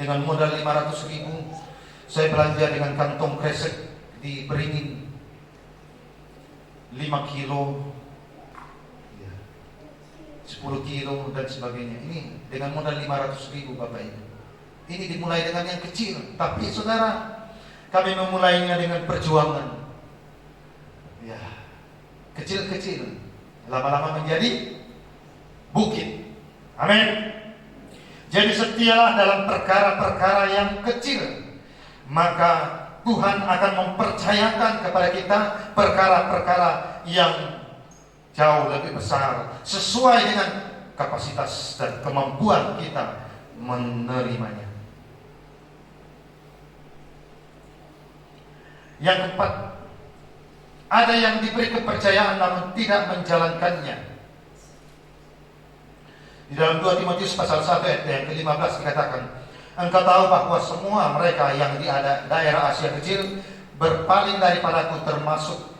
dengan modal 500.000, saya belanja dengan kantong kresek di Beringin 5 kilo, 10 kilo dan sebagainya. Ini dengan modal 500.000 Bapak Ibu. Ini dimulai dengan yang kecil, tapi saudara, kami memulainya dengan perjuangan. Ya, kecil-kecil, lama-lama menjadi bukit. Amin. Jadi setialah dalam perkara-perkara yang kecil, maka Tuhan akan mempercayakan kepada kita perkara-perkara yang jauh lebih besar, sesuai dengan kapasitas dan kemampuan kita menerimanya. Yang keempat, ada yang diberi kepercayaan namun tidak menjalankannya. Di dalam 2 Timotius pasal 1 ayat yang ke-15 dikatakan, engkau tahu bahwa semua mereka yang di daerah Asia kecil berpaling daripadaku, termasuk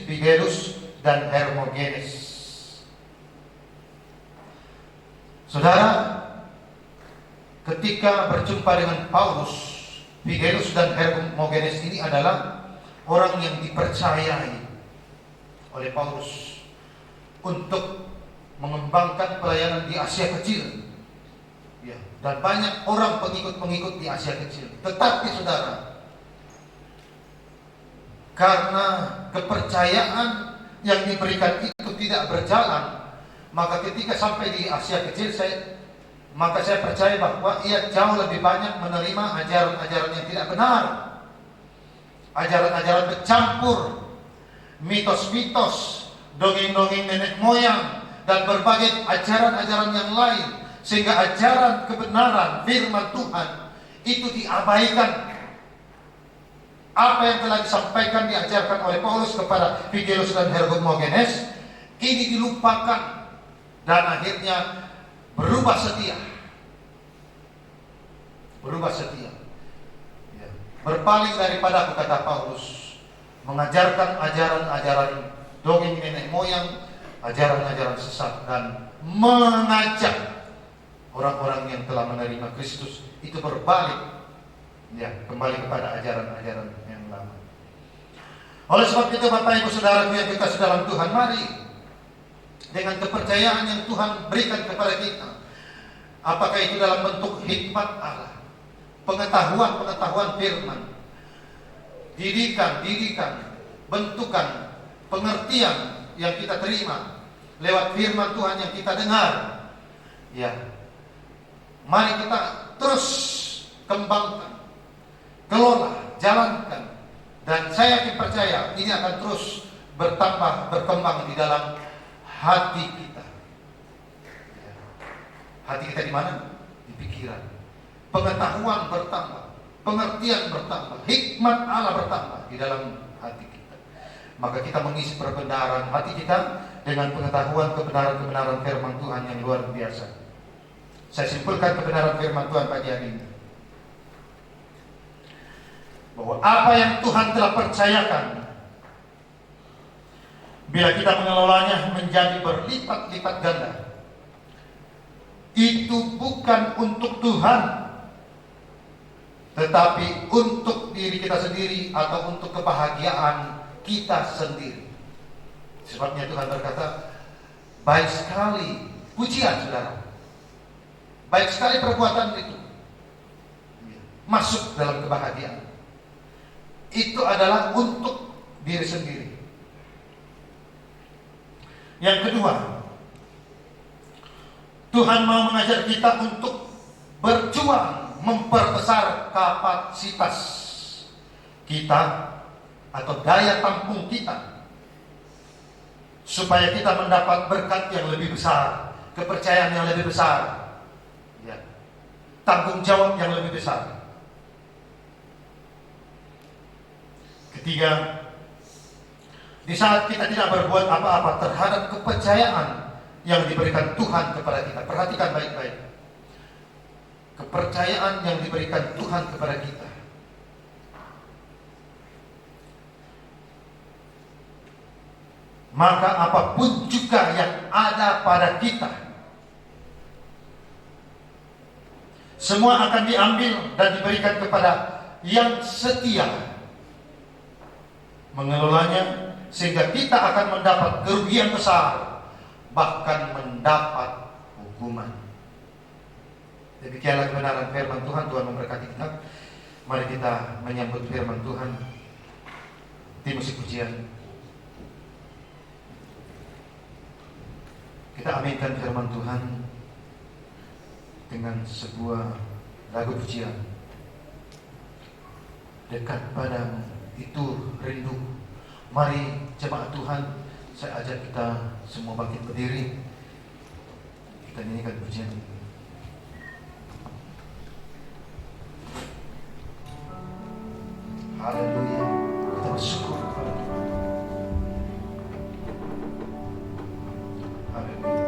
Figelus dan Hermogenes. Saudara, ketika berjumpa dengan Paulus, Figelus dan Hermogenes ini adalah orang yang dipercayai oleh Paulus untuk mengembangkan pelayanan di Asia kecil, ya, dan banyak orang pengikut-pengikut di Asia kecil. Tetapi saudara, karena kepercayaan yang diberikan itu tidak berjalan, maka ketika sampai di Asia kecil, saya maka saya percaya bahwa ia jauh lebih banyak menerima ajaran-ajaran yang tidak benar, ajaran-ajaran bercampur, mitos-mitos, dongeng-dongeng nenek moyang, dan berbagai ajaran-ajaran yang lain, sehingga ajaran kebenaran firman Tuhan itu diabaikan. Apa yang telah disampaikan, diajarkan oleh Paulus kepada Figelus dan Hermogenes ini dilupakan dan akhirnya berubah setia, ya. Berpaling daripada, kata Paulus, mengajarkan ajaran-ajaran dongeng nenek moyang, ajaran-ajaran sesat, dan mengajak orang-orang yang telah menerima Kristus itu berbalik, ya, kembali kepada ajaran-ajaran yang lama. Oleh sebab itu, Bapak Ibu Saudaraku yang dikasihi dalam Tuhan, mari dengan kepercayaan yang Tuhan berikan kepada kita, apakah itu dalam bentuk hikmat Allah, pengetahuan firman, didikan, bentukan, pengertian yang kita terima lewat firman Tuhan yang kita dengar, ya, mari kita terus kembangkan, kelola, jalankan, dan saya yakin percaya ini akan terus bertambah, berkembang di dalam hati kita. Hati kita di mana? Di pikiran. Pengetahuan bertambah, pengertian bertambah, hikmat Allah bertambah di dalam hati kita. Maka kita mengisi perbendaharaan hati kita dengan pengetahuan kebenaran-kebenaran firman Tuhan yang luar biasa. Saya simpulkan kebenaran firman Tuhan pagi hari ini, bahwa apa yang Tuhan telah percayakan, bila kita mengelolanya menjadi berlipat-lipat ganda, itu bukan untuk Tuhan, tetapi untuk diri kita sendiri atau untuk kebahagiaan kita sendiri. Sebabnya Tuhan berkata, baik sekali pujian, saudara, baik sekali perbuatan itu masuk dalam kebahagiaan. Itu adalah untuk diri sendiri. Yang kedua, Tuhan mau mengajar kita untuk berjuang memperbesar kapasitas kita atau daya tampung kita, supaya kita mendapat berkat yang lebih besar, kepercayaan yang lebih besar, ya, tanggung jawab yang lebih besar. Ketiga, di saat kita tidak berbuat apa-apa terhadap kepercayaan yang diberikan Tuhan kepada kita, perhatikan baik-baik, kepercayaan yang diberikan Tuhan kepada kita, maka apapun juga yang ada pada kita, semua akan diambil dan diberikan kepada yang setia mengelolanya, sehingga kita akan mendapat kerugian besar, bahkan mendapat hukuman. Demikianlah kebenaran firman Tuhan. Tuhan memberkati kita. Mari kita menyambut firman Tuhan di musik pujian. Kita aminkan firman Tuhan dengan sebuah lagu pujian. Dekat padamu itu rindu. Mari jemaat Tuhan, saya ajak kita semua bangkit berdiri. Kita nyanyikan pujian ini. Haleluya. Kita bersyukur kepada Tuhan. Haleluya.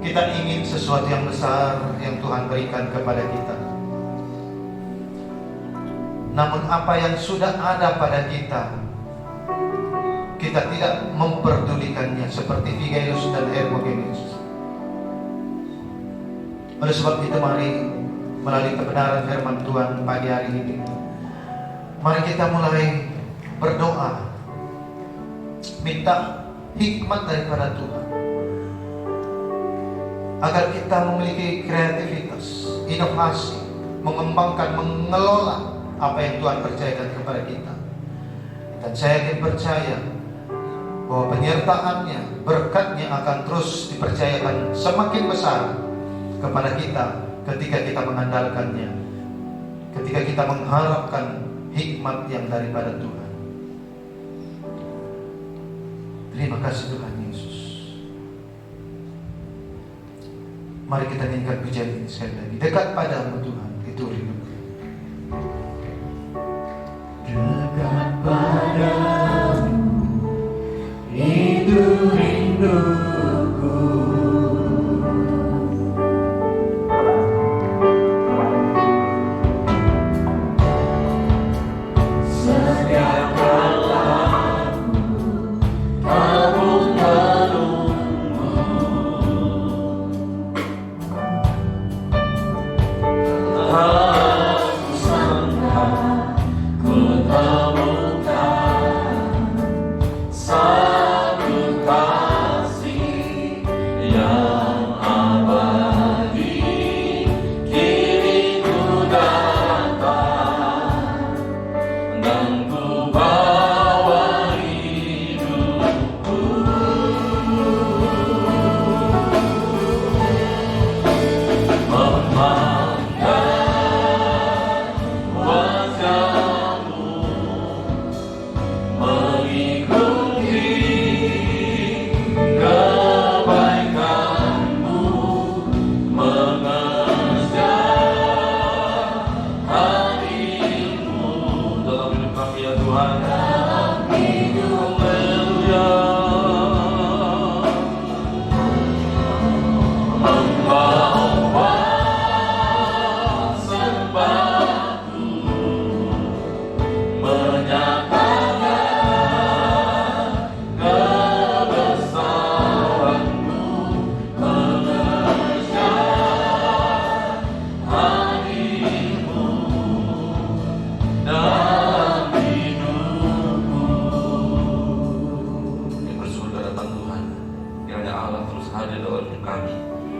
Kita ingin sesuatu yang besar yang Tuhan berikan kepada kita. Namun apa yang sudah ada pada kita, kita tidak memperdulikannya seperti Figelus dan Hermogenes. Oleh sebab itu mari melalui kebenaran firman Tuhan pagi hari ini, mari kita mulai berdoa, minta hikmat daripada Tuhan, agar kita memiliki kreativitas, inovasi, mengembangkan, mengelola apa yang Tuhan percayakan kepada kita. Dan saya yakin percaya bahwa penyertaannya, berkatnya akan terus dipercayakan semakin besar kepada kita ketika kita mengandalkannya, ketika kita mengharapkan hikmat yang daripada Tuhan. Terima kasih Tuhan Yesus. Mari kita nyanyikan pujian ini sekali lagi. Dekat padamu Tuhan, itu rindu. Dekat padamu, itu rinduku. Setiap kalaku kamu menunggu. Aku sangka ku temukan satu kasih yang abadi. Kini ku datang dan ku bawa hidupku. Memandang wajahmu, mengikuti kebaikanmu, mengejar harimu dalam hidup kami ya Tuhan. Haleluya. Membawa sembahku, menyatakan kebesaranmu, mengejar harimu dalam hidupku. Yang bersyukur datang Tuhan, kiranya Allah terus hadir dalam hidup kami,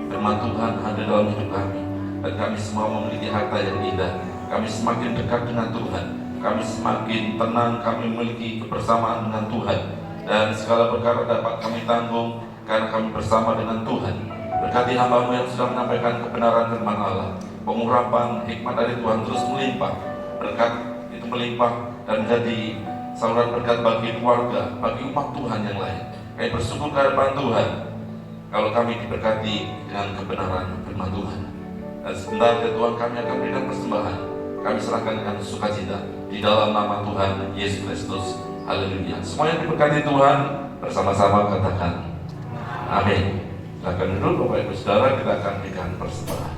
firman Tuhan hadir dalam hidup kami, dan kami semua memiliki harta yang indah. Kami semakin dekat dengan Tuhan, kami semakin tenang, kami memiliki kebersamaan dengan Tuhan, dan segala perkara dapat kami tanggung karena kami bersama dengan Tuhan. Berkati hamba-Mu yang sudah menyampaikan kebenaran firman Allah, pengurapan hikmat dari Tuhan terus melimpah, berkat itu melimpah dan menjadi saluran berkat bagi keluarga, bagi umat Tuhan yang lain. Kami bersyukur kehadiran Tuhan kalau kami diberkati dengan kebenaran firman Tuhan. Dan sebentar Tuhan kami akan berikan persembahan. Kami serahkan dengan sukacita di dalam nama Tuhan Yesus Kristus. Haleluya. Semua yang diberkati Tuhan bersama-sama katakan amin. Silakan duduk Bapak Ibu Saudara, kita akan berikan persembahan.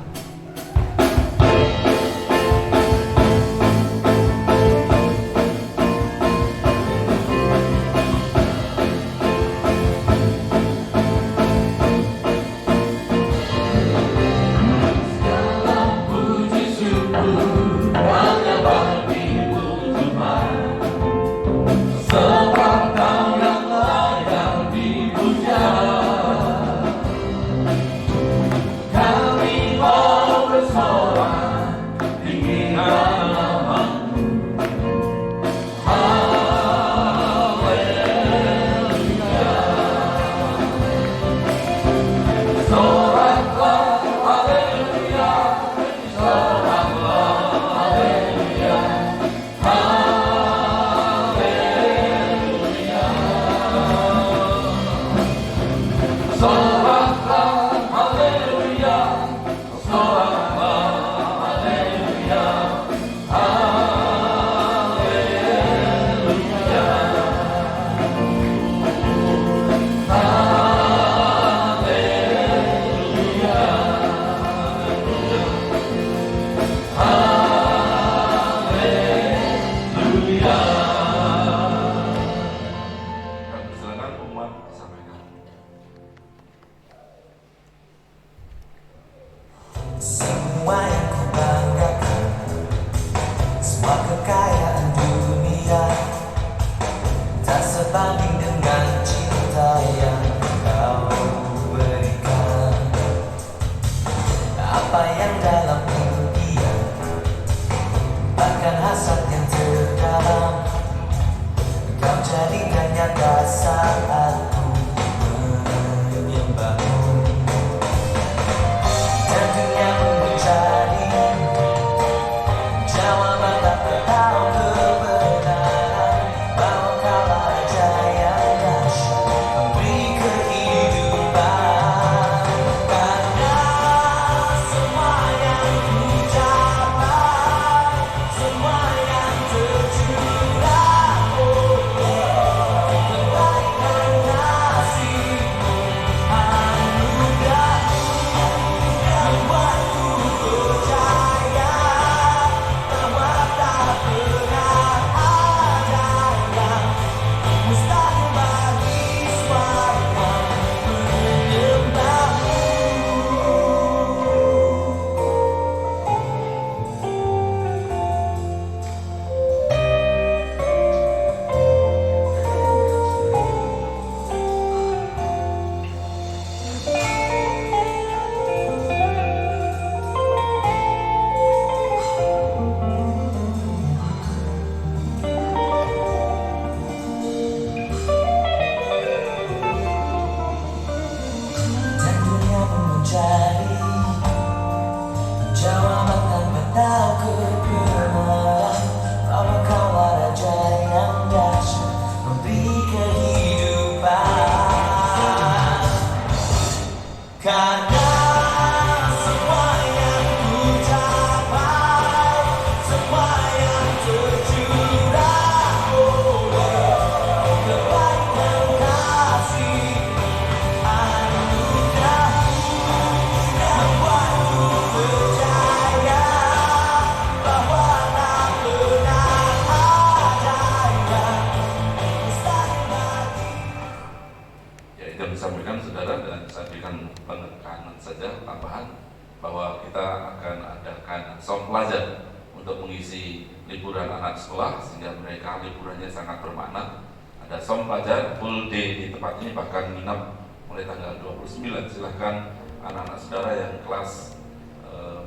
Silahkan anak-anak saudara yang kelas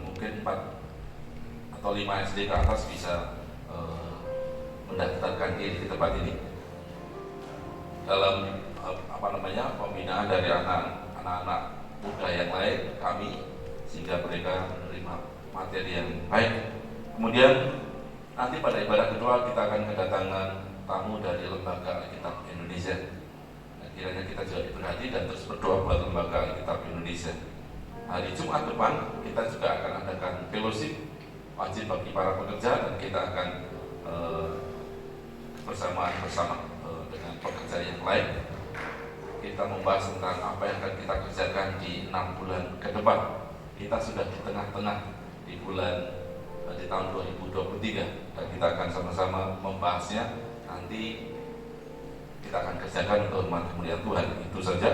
mungkin 4 atau 5 SD ke atas bisa mendaftarkan diri di tempat ini dalam pembinaan dari anak-anak muda yang lain kami, sehingga mereka menerima materi yang baik. Kemudian nanti pada ibadah kedua kita akan kedatangan tamu dari Lembaga Alkitab Indonesia. Nah, kiranya kita juga diberkati dan terus berdoa buat Lembaga Alkitab Indonesia. Hari Jumat depan kita juga akan adakan fellowship wajib bagi para pekerja, dan kita akan bersamaan bersama dengan pekerja yang lain. Kita membahas tentang apa yang akan kita kerjakan di 6 bulan ke depan. Kita sudah di tengah-tengah di tahun 2023, dan kita akan sama-sama membahasnya. Nanti kita akan kerjakan untuk hormat kemuliaan Tuhan. Itu saja.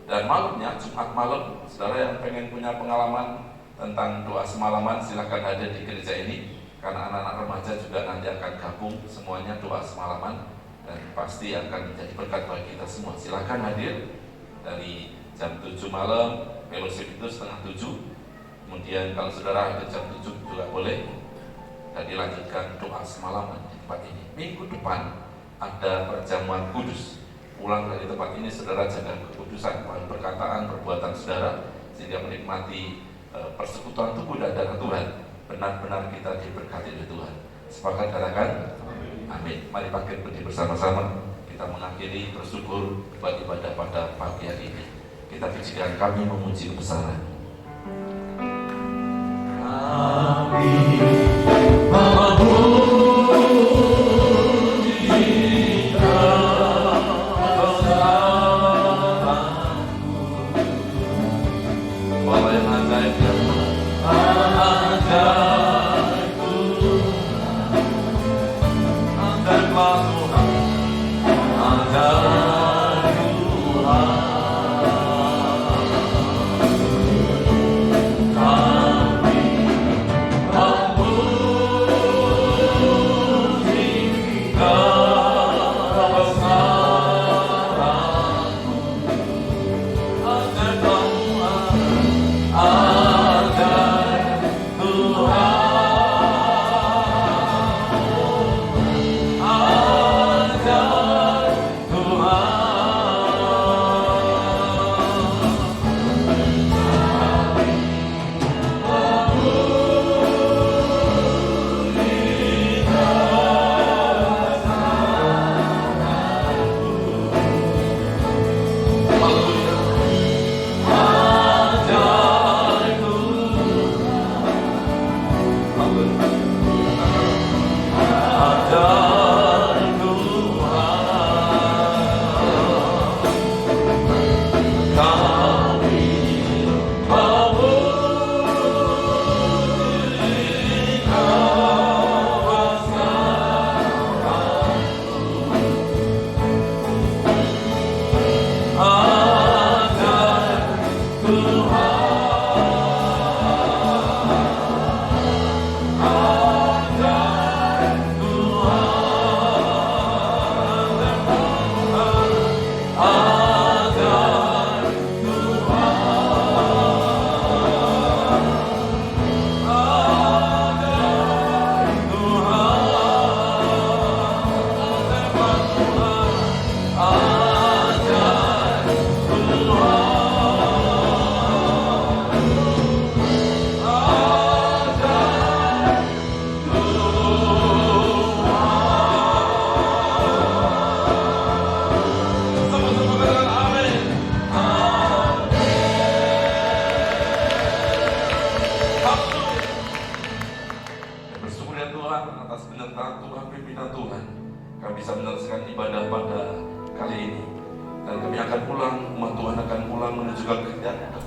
Dan malamnya, Jumat malam, saudara yang pengen punya pengalaman tentang doa semalaman, silahkan hadir di gereja ini, karena anak-anak remaja juga nanti akan gabung semuanya doa semalaman, dan pasti akan menjadi berkat bagi kita semua. Silahkan hadir dari jam 7 malam, fellowship itu setengah 7. Kemudian kalau saudara hadir jam 7 juga boleh, dan dilanjutkan doa semalaman di tempat ini. Minggu depan ada perjamuan kudus. Pulang dari tempat ini saudara jaga kekudusan, perkataan, perbuatan saudara, sehingga menikmati persekutuan tubuh dan darah Tuhan. Benar-benar kita diberkati oleh Tuhan. Sepakat katakan amin. Mari bangkit berdiri bersama-sama. Kita mengakhiri bersyukur buat ibadah pada pagi hari ini. Kita pujikan, kami memuji kebesaran.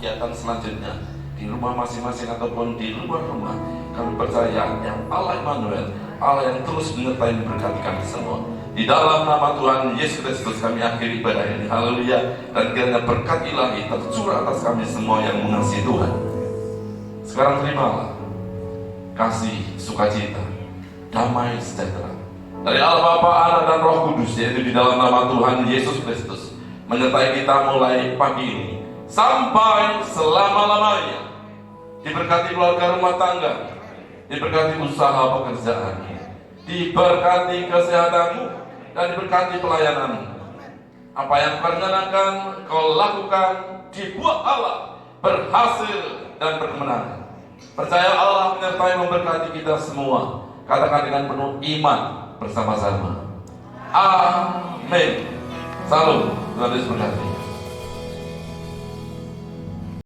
Kegiatan selanjutnya di rumah masing-masing ataupun di luar rumah, kami percaya yang Allah Immanuel, Allah yang terus menyertai dan memberkati kami semua. Di dalam nama Tuhan Yesus Kristus kami akhiri ibadah ini. Haleluya. Dan kiranya berkat ilahi tercurah atas kami semua yang mengasihi Tuhan. Sekarang terimalah kasih, sukacita, damai sejahtera dari Allah Bapa, Anak dan Roh Kudus, yaitu di dalam nama Tuhan Yesus Kristus, menyertai kita mulai pagi ini sampai selama-lamanya. Diberkati keluarga rumah tangga, diberkati usaha pekerjaan, diberkati kesehatanmu, dan diberkati pelayananmu. Apa yang kau rencanakan, kau lakukan, dibuat Allah berhasil dan berkemenangan. Percaya Allah menyertai memberkati kita semua. Katakan dengan penuh iman bersama-sama. Amin. Salam. Tuhan Yesus berkati.